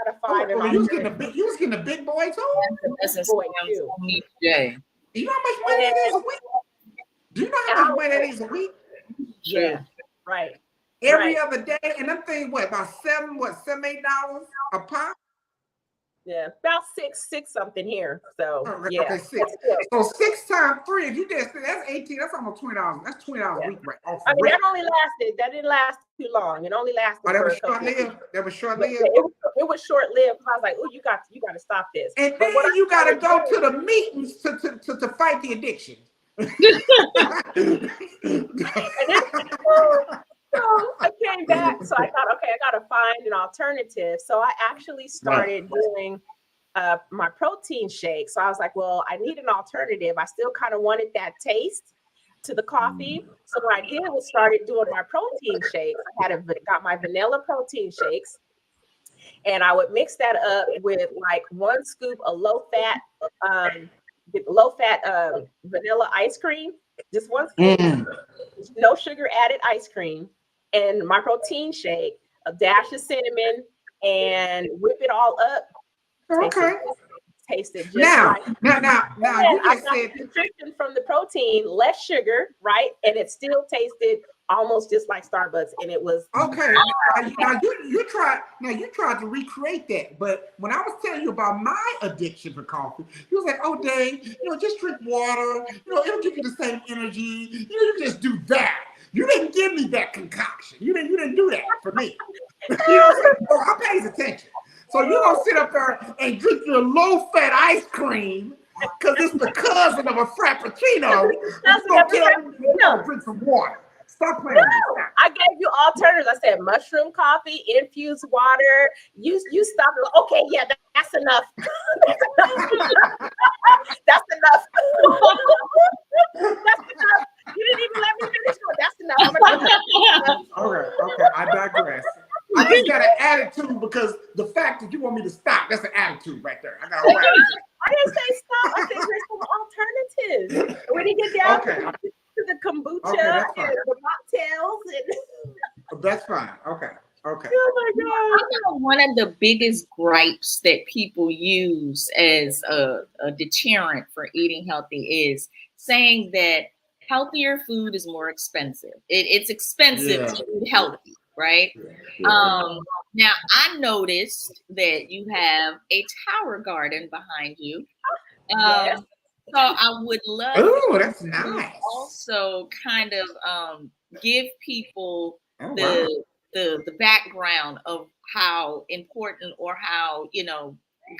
got a 5." You was getting a big boy too. That's a boy too. You know how much money that is a week? Do you know how much money that is a week? Yeah, right. Every other day, and I'm thinking, about $7, $8 a pop? Yeah, about six something here. So yeah, okay, 6. So 6 times 3, if you did that's 18. That's almost $20. That's $20 a week, right? I mean, that didn't last too long. It only lasted. That was short-lived. That was short-lived. It was short-lived. I was like, "Oh, you got to stop this." And then you got to go to the meetings to fight the addiction. So I came back. So I thought, okay, I got to find an alternative. So I actually started doing my protein shake. So I was like, well, I need an alternative. I still kind of wanted that taste to the coffee. So what I did was started doing my protein shakes. I got my vanilla protein shakes, and I would mix that up with like 1 scoop of low fat vanilla ice cream, just 1 scoop, no sugar added ice cream, and my protein shake, a dash of cinnamon, and whip it all up. Okay. Taste it just now you just said nutrition from the protein, less sugar, right? And it still tasted almost just like Starbucks, and it was okay. Now you tried to recreate that, but when I was telling you about my addiction for coffee, you was like, "Oh, Dave, just drink water. It'll give you the same energy. You just do that. You didn't give me that concoction. You didn't do that for me." You know what I'm saying? So I pays attention. So you're gonna sit up there and drink your low-fat ice cream because it's the cousin of a frappuccino. You're gonna tell me to drink some water. Stop playing. No, I gave you alternatives. I said mushroom coffee, infused water. You stopped. Okay, yeah, that's enough. That's enough. That's enough. You didn't even let me finish. That's enough. Okay. I digress. I just got an attitude because the fact that you want me to stop, that's an attitude right there. I got a attitude. I didn't say stop. I said there's some alternatives. We didn't get down to the kombucha and the mocktails. That's fine. Okay. Oh my God. I know one of the biggest gripes that people use as a deterrent for eating healthy is saying that healthier food is more expensive. It's expensive Yeah. to eat healthy, right? Yeah. Now I noticed that you have a tower garden behind you. Yes. So I would love Oh, that's to nice. also kind of give people Oh, wow. the background of how important or how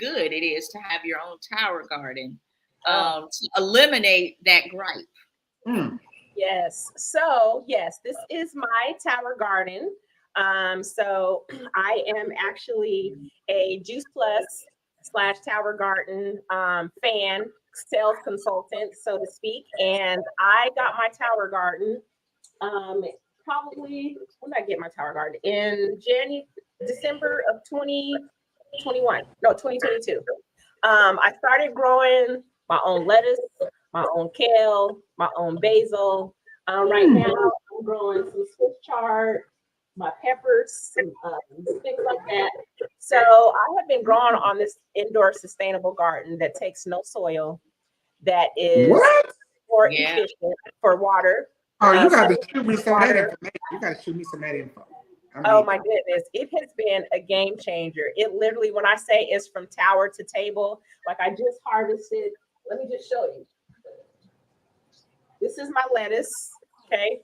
good it is to have your own tower garden to eliminate that gripe. Mm. Yes. So, yes, this is my tower garden. So I am actually a Juice Plus / Tower Garden fan, sales consultant, so to speak. And I got my tower garden probably, when did I get my tower garden? In December of 2021. No, 2022. I started growing my own lettuce, my own kale, my own basil. Right now, I'm growing some Swiss chard, my peppers, some things like that. So I have been growing on this indoor sustainable garden that takes no soil, that is What? more Yeah. efficient for water. Oh, you got So to shoot me some of that information. You got to shoot me some of that info. oh my goodness, it has been a game changer. It literally, when I say it's from tower to table, like I just harvested, let me just show you. This is my lettuce, okay?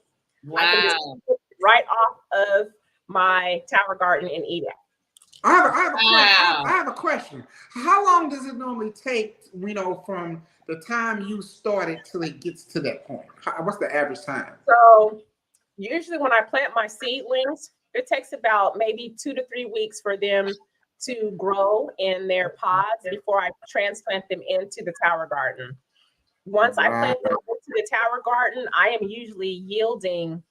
I can just Wow. pick it right off of my tower garden and eat it. I have a question. Wow. I have a question. How long does it normally take, from the time you start it till it gets to that point? What's the average time? So usually when I plant my seedlings, it takes about maybe 2 to 3 weeks for them to grow in their pods before I transplant them into the tower garden. Once I plant them into the tower garden, I am usually yielding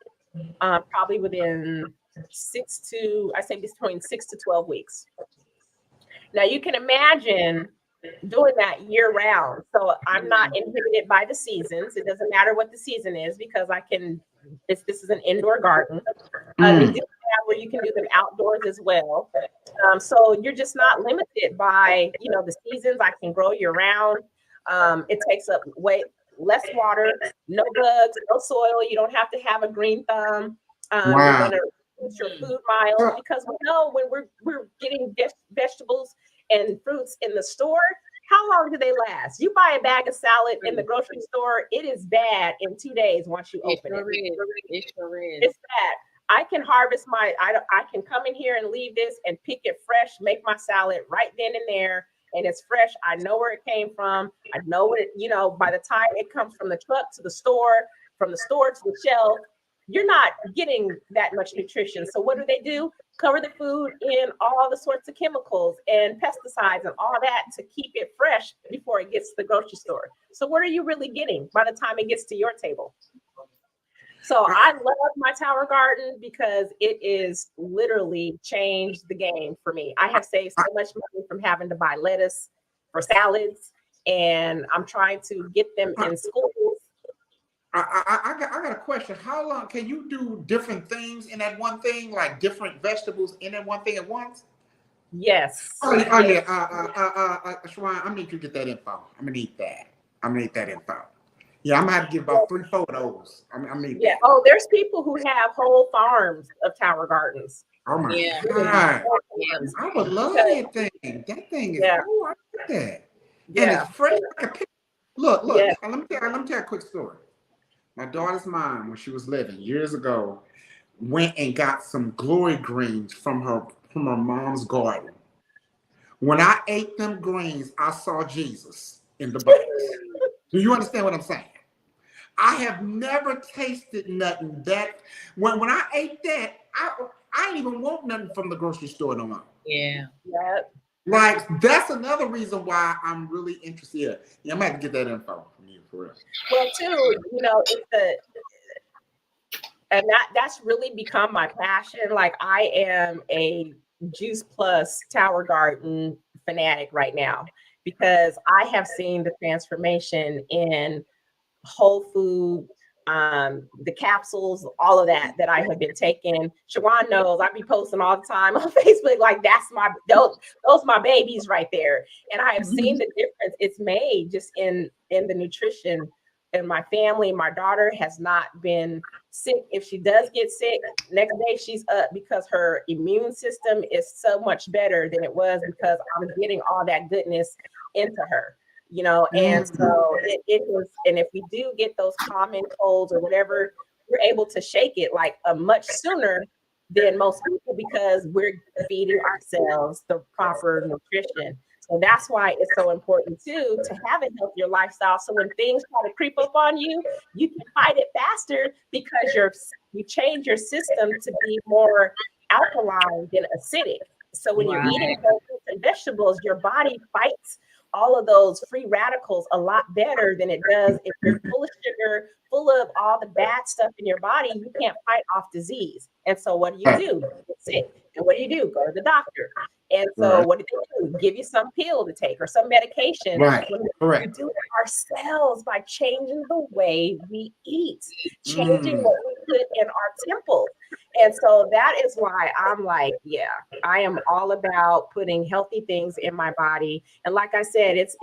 probably within between 6 to 12 weeks. Now you can imagine doing that year round. So I'm not inhibited by the seasons. It doesn't matter what the season is because this is an indoor garden. They do have where you can do them outdoors as well. So you're just not limited by, the seasons. I can grow year round. It takes up way less water, no bugs, no soil. You don't have to have a green thumb. You're going to reduce your food miles because we know when we're getting vegetables and fruits in the store, how long do they last? You buy a bag of salad in the grocery store, it is bad in 2 days once you open it. It sure is. It's bad. I can harvest I can come in here and leave this and pick it fresh, make my salad right then and there. And it's fresh. I know where it came from. I know what by the time it comes from the truck to the store, from the store to the shelf, you're not getting that much nutrition. So what do? Cover the food in all the sorts of chemicals and pesticides and all that to keep it fresh before it gets to the grocery store. So what are you really getting by the time it gets to your table? So I love my tower garden because it is literally changed the game for me. I have saved so much money from having to buy lettuce for salads, and I'm trying to get them in schools. I got a question. How long can you do different things in that one thing, like different vegetables in that one thing at once? Yes. Yeah. Shawan, I need you to get that info. I'm gonna need that info. Yeah, I'm gonna have to give about 3, 4 of those. I need that. Oh, there's people who have whole farms of tower gardens. Oh my God. I would love that thing. That thing is cool. I like that. And it's fresh. Look. Yeah. Let me tell you a quick story. My daughter's mom, when she was living years ago, went and got some glory greens from her mom's garden. When I ate them greens, I saw Jesus in the box. Do you understand what I'm saying? I have never tasted nothing that when I ate that, I didn't even want nothing from the grocery store no more. Yeah. Like that's another reason why I'm really interested. Yeah, I might have to get that info from you for real. Well, too, and that's really become my passion. Like I am a Juice Plus Tower Garden fanatic right now because I have seen the transformation in whole food, the capsules, all of that I have been taking. Shawan knows I be posting all the time on Facebook. Like those my babies right there. And I have seen the difference it's made just in the nutrition in my family, my daughter has not been sick. If she does get sick, next day she's up because her immune system is so much better than it was because I'm getting all that goodness into her, you know. And so it was, and if we do get those common colds or whatever, we're able to shake it like a much sooner than most people because we're feeding ourselves the proper nutrition. So that's why it's so important too to have a healthier lifestyle. So when things try to creep up on you, you can fight it faster because you change your system to be more alkaline than acidic. So when you're eating whole fruits and vegetables, your body fights all of those free radicals a lot better than it does if you're full of sugar, full of all the bad stuff in your body. You can't fight off disease. And so what do? You get sick. And what do? Go to the doctor. And so what do? Give you some pill to take or some medication. Right. We do it ourselves by changing the way we eat, changing what we put in our temple. And so that is why I'm like, yeah, I am all about putting healthy things in my body. And like I said, it's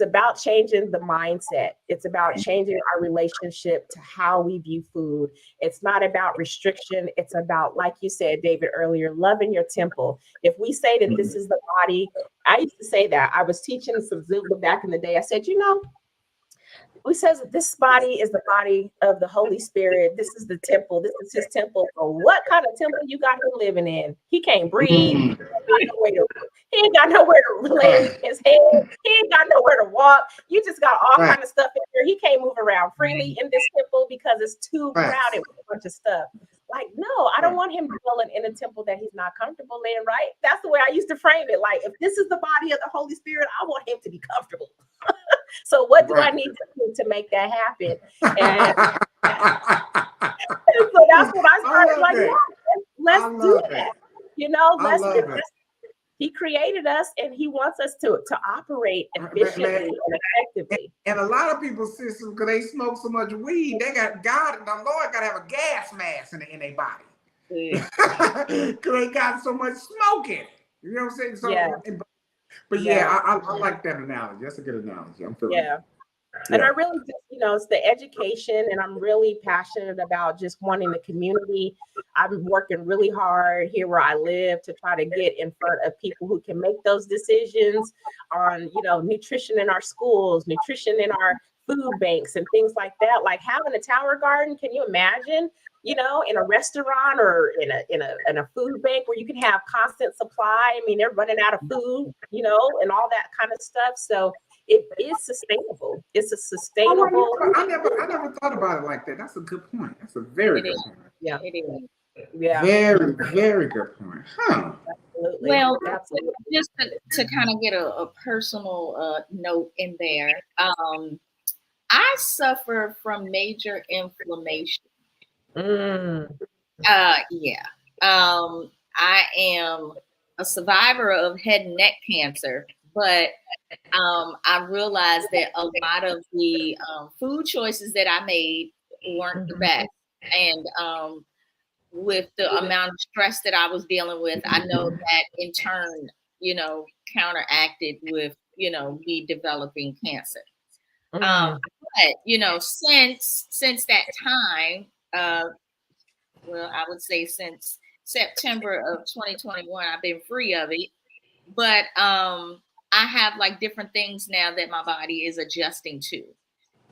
about changing the mindset. It's about changing our relationship to how we view food. It's not about restriction. It's about, like you said, David, earlier, loving your temple. If we say that this is the body, I used to say that. I was teaching some Zumba back in the day. I said, you know, who says that this body is the body of the Holy Spirit? This is the temple. This is his temple. So what kind of temple you got him living in? He can't breathe. He ain't got nowhere to lay his head. He ain't got nowhere to walk. You just got all kind of stuff in here. He can't move around freely in this temple because it's too crowded with a bunch of stuff. Like, no, I don't want him dwelling in a temple that he's not comfortable in, right? That's the way I used to frame it. Like, if this is the body of the Holy Spirit, I want him to be comfortable. So what do I need to do to make that happen? And so that's what I started like, yeah, let's do that. You know, let's he created us and he wants us to operate efficiently and effectively. And a lot of people's systems, because they smoke so much weed, they got God and the Lord got to have a gas mask in their body. Because they got so much smoke in it. You know what I'm saying? So, but I like that analogy. That's a good analogy. I'm feeling it. And I really just, you know, it's the education, and I'm really passionate about just wanting the community. I'm working really hard here where I live to try to get in front of people who can make those decisions on, you know, nutrition in our schools, nutrition in our food banks and things like that. Like having a tower garden, can you imagine? You know, in a restaurant or in a food bank where you can have constant supply. I mean, they're running out of food, you know, and all that kind of stuff. So it is sustainable. It's a sustainable. I never thought about it like that. That's a good point. That's a very good point. Yeah, it is. Yeah, very, very good point. Huh? Absolutely. Well, absolutely. Just to kind of get a personal note in there, I suffer from major inflammation. I am a survivor of head and neck cancer, but I realized that a lot of the food choices that I made weren't the best. And with the amount of stress that I was dealing with, I know that in turn, you know, counteracted with, you know, me developing cancer. But, you know, since that time, well, I would say since September of 2021, I've been free of it. But I have like different things now that my body is adjusting to.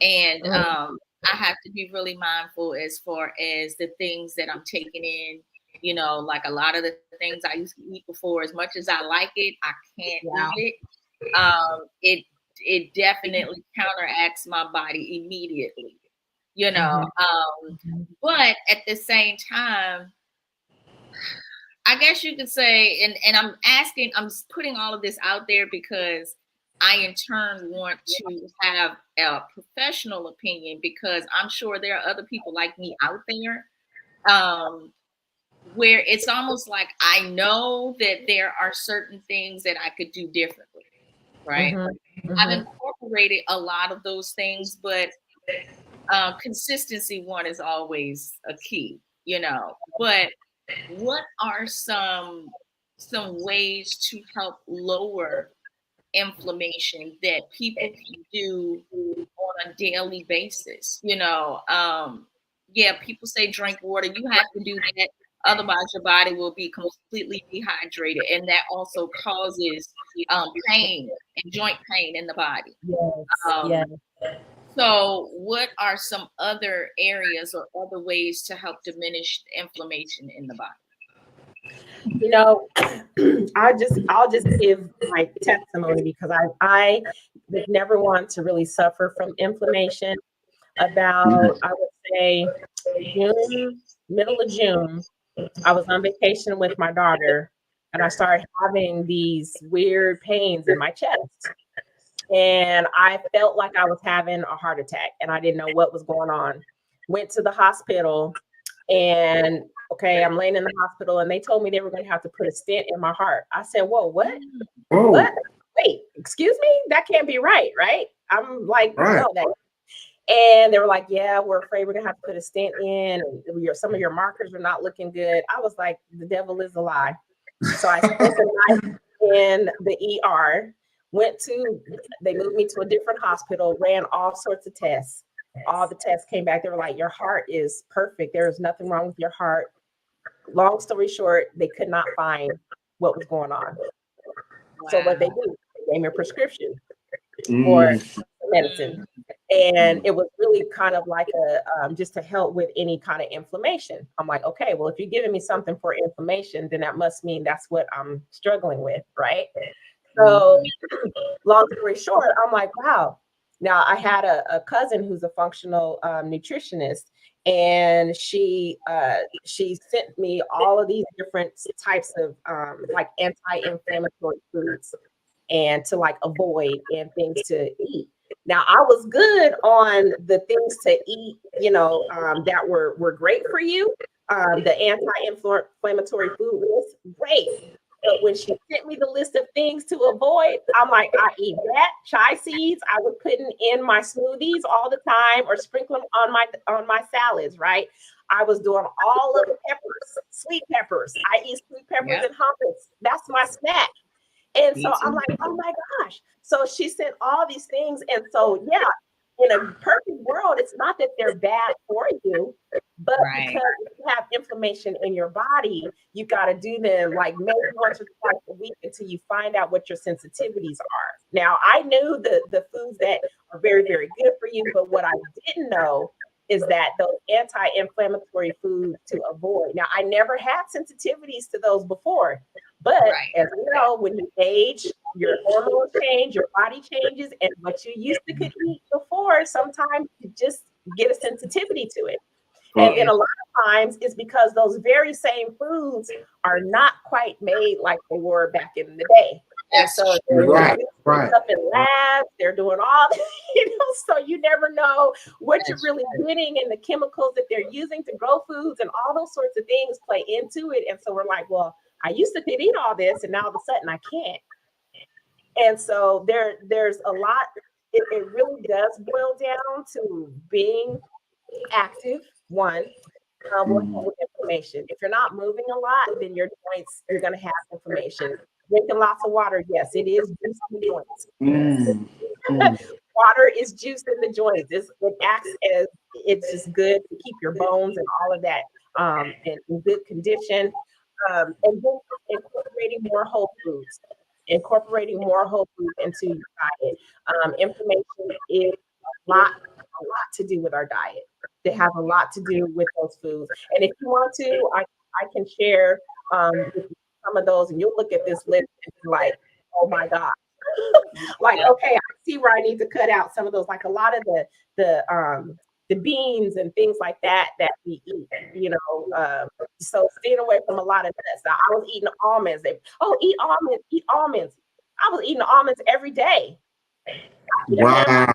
And I have to be really mindful as far as the things that I'm taking in. You know, like a lot of the things I used to eat before, as much as I like it, I can't eat it. It definitely counteracts my body immediately. You know, but at the same time, I guess you could say, and I'm putting all of this out there because I in turn want to have a professional opinion, because I'm sure there are other people like me out there where it's almost like I know that there are certain things that I could do differently, right? I've incorporated a lot of those things, but consistency one is always a key, you know. But what are some ways to help lower inflammation that people can do on on a daily basis. Yeah, people say drink water. You have to do that. Otherwise, your body will be completely dehydrated. And that also causes pain and joint pain in the body. Yes, Um, yes. so what are some other areas or other ways to help diminish inflammation in the body? You know, I'll just give my testimony because I was never one to really suffer from inflammation. About, I would say, June, middle of June, I was on vacation with my daughter, and I started having these weird pains in my chest. And I felt like I was having a heart attack, and I didn't know what was going on. Went to the hospital, and okay, I'm laying in the hospital, and they told me they were going to have to put a stent in my heart. I said, "Whoa, what? Oh, What? Wait, excuse me? That can't be right, right?" I'm like, right. "No, that." And they were like, "Yeah, we're afraid we're gonna have to put a stent in. And some of your markers are not looking good." I was like, "The devil is a lie." So I spent the night in the ER. They moved me to a different hospital, ran all sorts of tests. All the tests came back. They were like, "Your heart is perfect. There is nothing wrong with your heart." Long story short, they could not find what was going on. So what they Wow. do, they gave me a prescription for Mm, medicine. Mm, And mm, it was really kind of like a just to help with any kind of inflammation. I'm like, okay, well, if you're giving me something for inflammation, then that must mean that's what I'm struggling with, right? So, mhm. long story short, I'm like, wow. Now, I had a cousin who's a functional nutritionist, and she sent me all of these different types of like anti-inflammatory foods and to like avoid and things to eat. Now I was good on the things to eat, that were great for you. The anti-inflammatory food was great. But when she sent me the list of things to avoid, I'm like, I eat that. Chai seeds, I was putting in my smoothies all the time or sprinkling on my salads, right? I was doing all of the peppers, sweet peppers. I eat sweet peppers Yep, and hummus. That's my snack. And me so I'm too. like, oh my gosh. So she sent all these things. And so, yeah, in a perfect world, it's not that they're bad for you, but Right. because you have inflammation in your body, you got to do them like maybe once or twice a week until you find out what your sensitivities are. Now, I knew the foods that are very, very good for you, but what I didn't know is that those anti-inflammatory foods to avoid. Now, I never had sensitivities to those before. But Right. as we know, when you age, your hormones change, your body changes, and what you used to could eat before, sometimes you just get a sensitivity to it. And then Yeah. a lot of times it's because those very same foods are not quite made like they were back in the day. And That's so they're true. right, doing right. stuff in labs, they're doing all, so you never know what you're That's really getting and the chemicals that they're using to grow foods and all those sorts of things play into it. And so we're like, well, I used to could eat all this and now all of a sudden I can't. And so there's a lot, it really does boil down to being active, one, will help Mm, with inflammation. If you're not moving a lot, then your joints, you're going to have inflammation. Drinking lots of water, yes, it is juice in the joints. mm, mm, Water is juice in the joints. It acts as it's just good to keep your bones and all of that in good condition. And then incorporating more whole foods, incorporating more whole foods into your diet. Inflammation is a lot to do with our diet. They have a lot to do with those foods. And if you want to, I can share with you some of those, and you'll look at this list and be like, oh my God. Like, Yeah. okay, I see where I need to cut out some of those, like a lot of the beans and things like that that we eat, so staying away from a lot of nuts. Now, I was eating almonds. Eat almonds, eat almonds. I was eating almonds every day. I eat a handful, wow.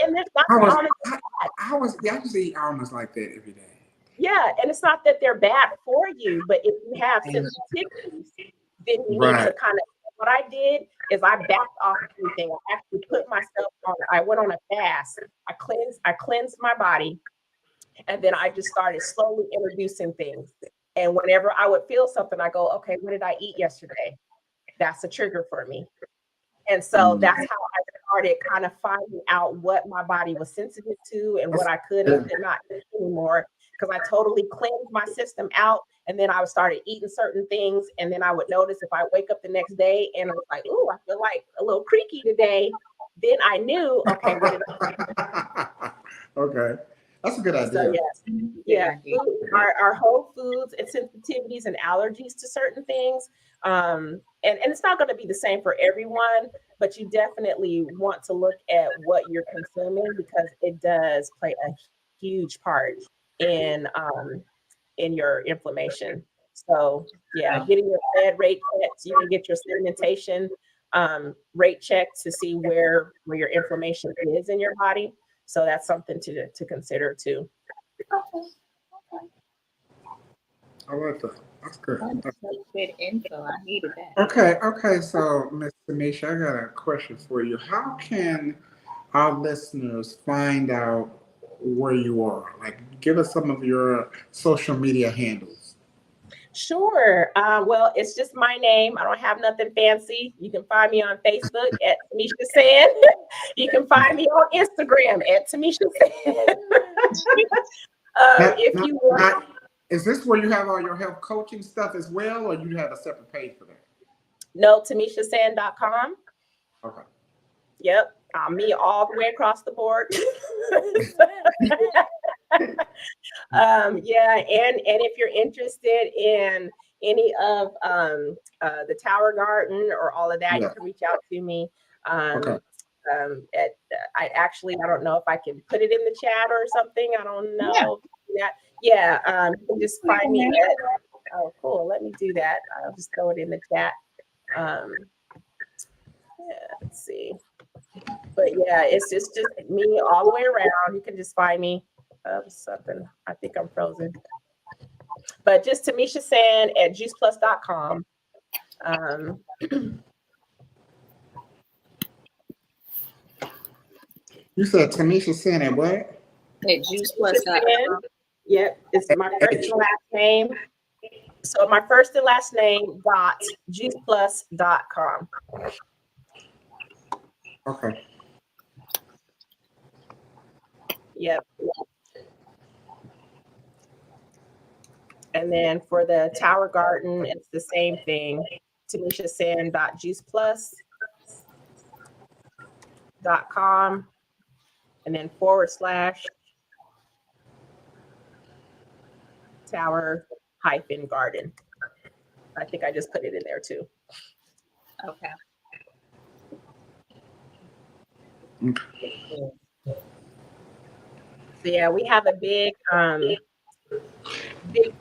and there's not I that was, almonds. I used to eat almonds like that every day. Yeah, and it's not that they're bad for you, but if you have Right. sensitivities, then you need to Right. kind of. What I did is I backed off everything. I actually put myself on. I went on a fast. I cleansed my body, and then I just started slowly introducing things. And whenever I would feel something, I go, okay, what did I eat yesterday? That's a trigger for me. And so Mm, that's how I started kind of finding out what my body was sensitive to and what I could and could not eat anymore, because I totally cleansed my system out. And then I started eating certain things. And then I would notice if I wake up the next day and I was like, "Ooh, I feel like a little creaky today." Then I knew, okay, what did I Okay. That's a good idea. So food, our whole foods and sensitivities and allergies to certain things. And it's not going to be the same for everyone, but you definitely want to look at what you're consuming, because it does play a huge part in your inflammation. So getting your fed rate checks, you can get your sedimentation rate checked to see where your inflammation is in your body. So that's something to consider too. I like that. That's good. That's good info. I needed that. Okay. So, Miss Tanisha, I got a question for you. How can our listeners find out where you are? Like, give us some of your social media handles. Sure. Well, it's just my name. I don't have nothing fancy. You can find me on Facebook at Tamisha San. You can find me on Instagram at Tamisha San. If you want. Is this where you have all your health coaching stuff as well, or you have a separate page for that? No, TamishaSan.com. Okay. Yep. Me all the way across the board. And if you're interested in any of the Tower Garden or all of that, you can reach out to me. Okay. I don't know if I can put it in the chat or something. I don't know. You can just find me at, oh, cool. Let me do that. I'll just throw it in the chat. Let's see. But it's just me all the way around. You can just find me. Something. I think I'm frozen. But just Tamisha San at juiceplus.com. You said Tamisha San at what? At juiceplus.com. Yep, it's my first and last name. So my first and last name .juiceplus.com. Okay. Yep. And then for the Tower Garden, it's the same thing. TamishaSan.juiceplus.com and then / Tower -Garden. I think I just put it in there too. Okay. So we have a big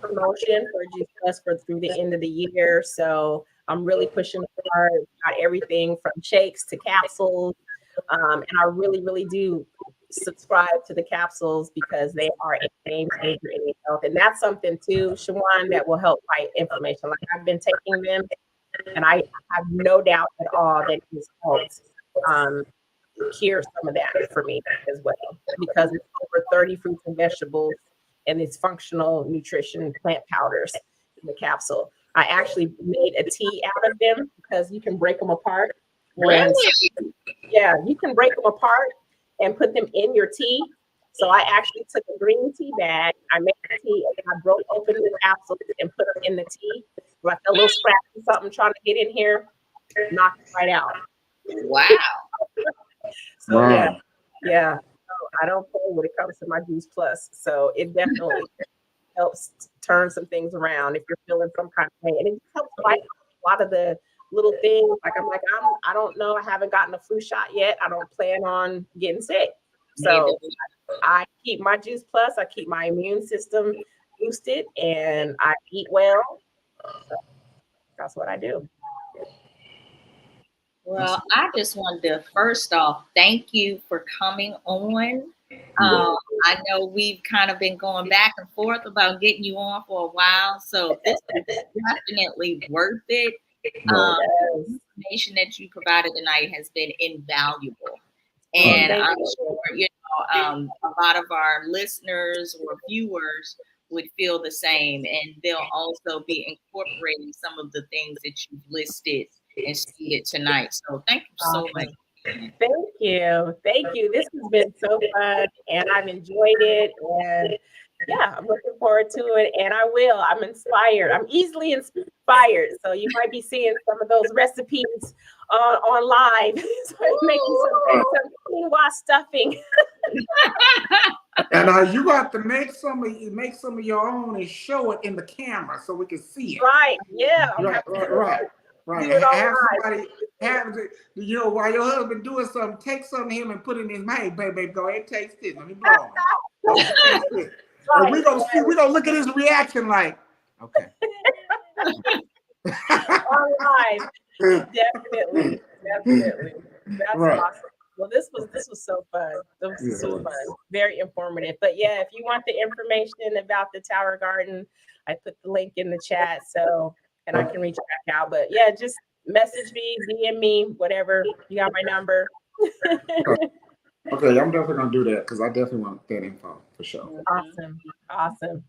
promotion for Juice Plus through the end of the year. So I'm really pushing hard. Got everything from shakes to capsules. And I really, really do subscribe to the capsules because they are a game changer in your health. And that's something too, Shawan, that will help fight inflammation. Like, I've been taking them and I have no doubt at all that it has helped cure some of that for me as well, because it's over 30 fruits and vegetables and it's functional nutrition plant powders in the capsule. I actually made a tea out of them because you can break them apart. Really? Yeah, you can break them apart and put them in your tea. So I actually took a green tea bag, I made a tea, and I broke open the capsules and put them in the tea. Like a little scratch or something trying to get in here, knock it right out. Wow. So yeah. So I don't play when it comes to my Juice Plus. So it definitely helps turn some things around if you're feeling some kind of pain. And it helps fight a lot of the little things. Like I don't know. I haven't gotten a flu shot yet. I don't plan on getting sick. So I keep my Juice Plus. I keep my immune system boosted, and I eat well. So that's what I do. Well, I just wanted to first off thank you for coming on. I know we've kind of been going back and forth about getting you on for a while, so this is definitely worth it. The information that you provided tonight has been invaluable, and I'm sure a lot of our listeners or viewers would feel the same, and they'll also be incorporating some of the things that you've listed and stated tonight. So thank you so much. Thank you. Thank you. This has been so fun and I've enjoyed it. And yeah, I'm looking forward to it. And I will. I'm inspired. I'm easily inspired. So you might be seeing some of those recipes on live. So making some quinoa stuffing. And you got to make some of your own and show it in the camera so we can see it. Right. Yeah. Right. Do it all Have live. somebody, while your husband doing something, take some of him and put it in his mouth. Hey, baby, go ahead and taste it. Let me blow on it. And we're gonna look at his reaction like, okay. On live. Definitely. That's awesome. Well, this was so fun. This was so fun. Very informative. But yeah, if you want the information about the Tower Garden, I put the link in the chat, so and I can reach back out. But yeah, just message me, DM me, whatever. You got my number. Okay, I'm definitely gonna do that because I definitely want that info for sure. Awesome.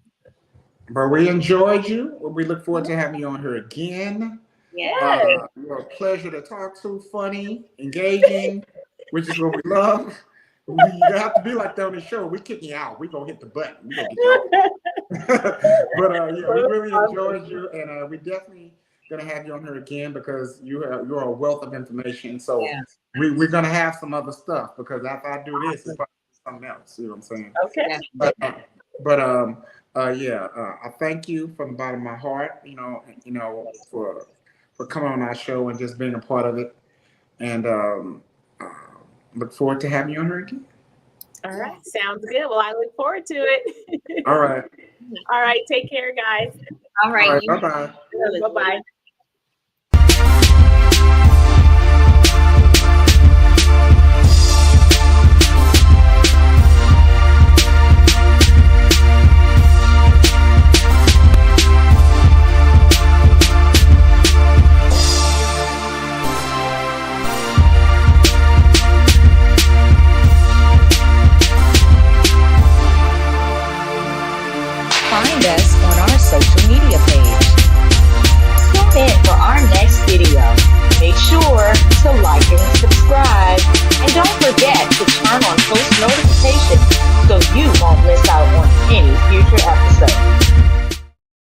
But we enjoyed you. We look forward to having you on here again. Yeah. You're a pleasure to talk to, funny, engaging, which is what we love. You have to be like that on the show. We kick you out. We gonna hit the button. We gonna get you out. But yeah, we really enjoyed you, and we definitely gonna have you on here again because you're a wealth of information. So we're gonna have some other stuff because after I do this, it's probably something else. You know what I'm saying? Okay. I thank you from the bottom of my heart. For coming on our show and just being a part of it, and look forward to having you on here again. All right, sounds good. Well, I look forward to it. All right. All right, take care, guys. All right. Bye-bye. Bye-bye. Find us on our social media page. Tune in for our next video. Make sure to like and subscribe.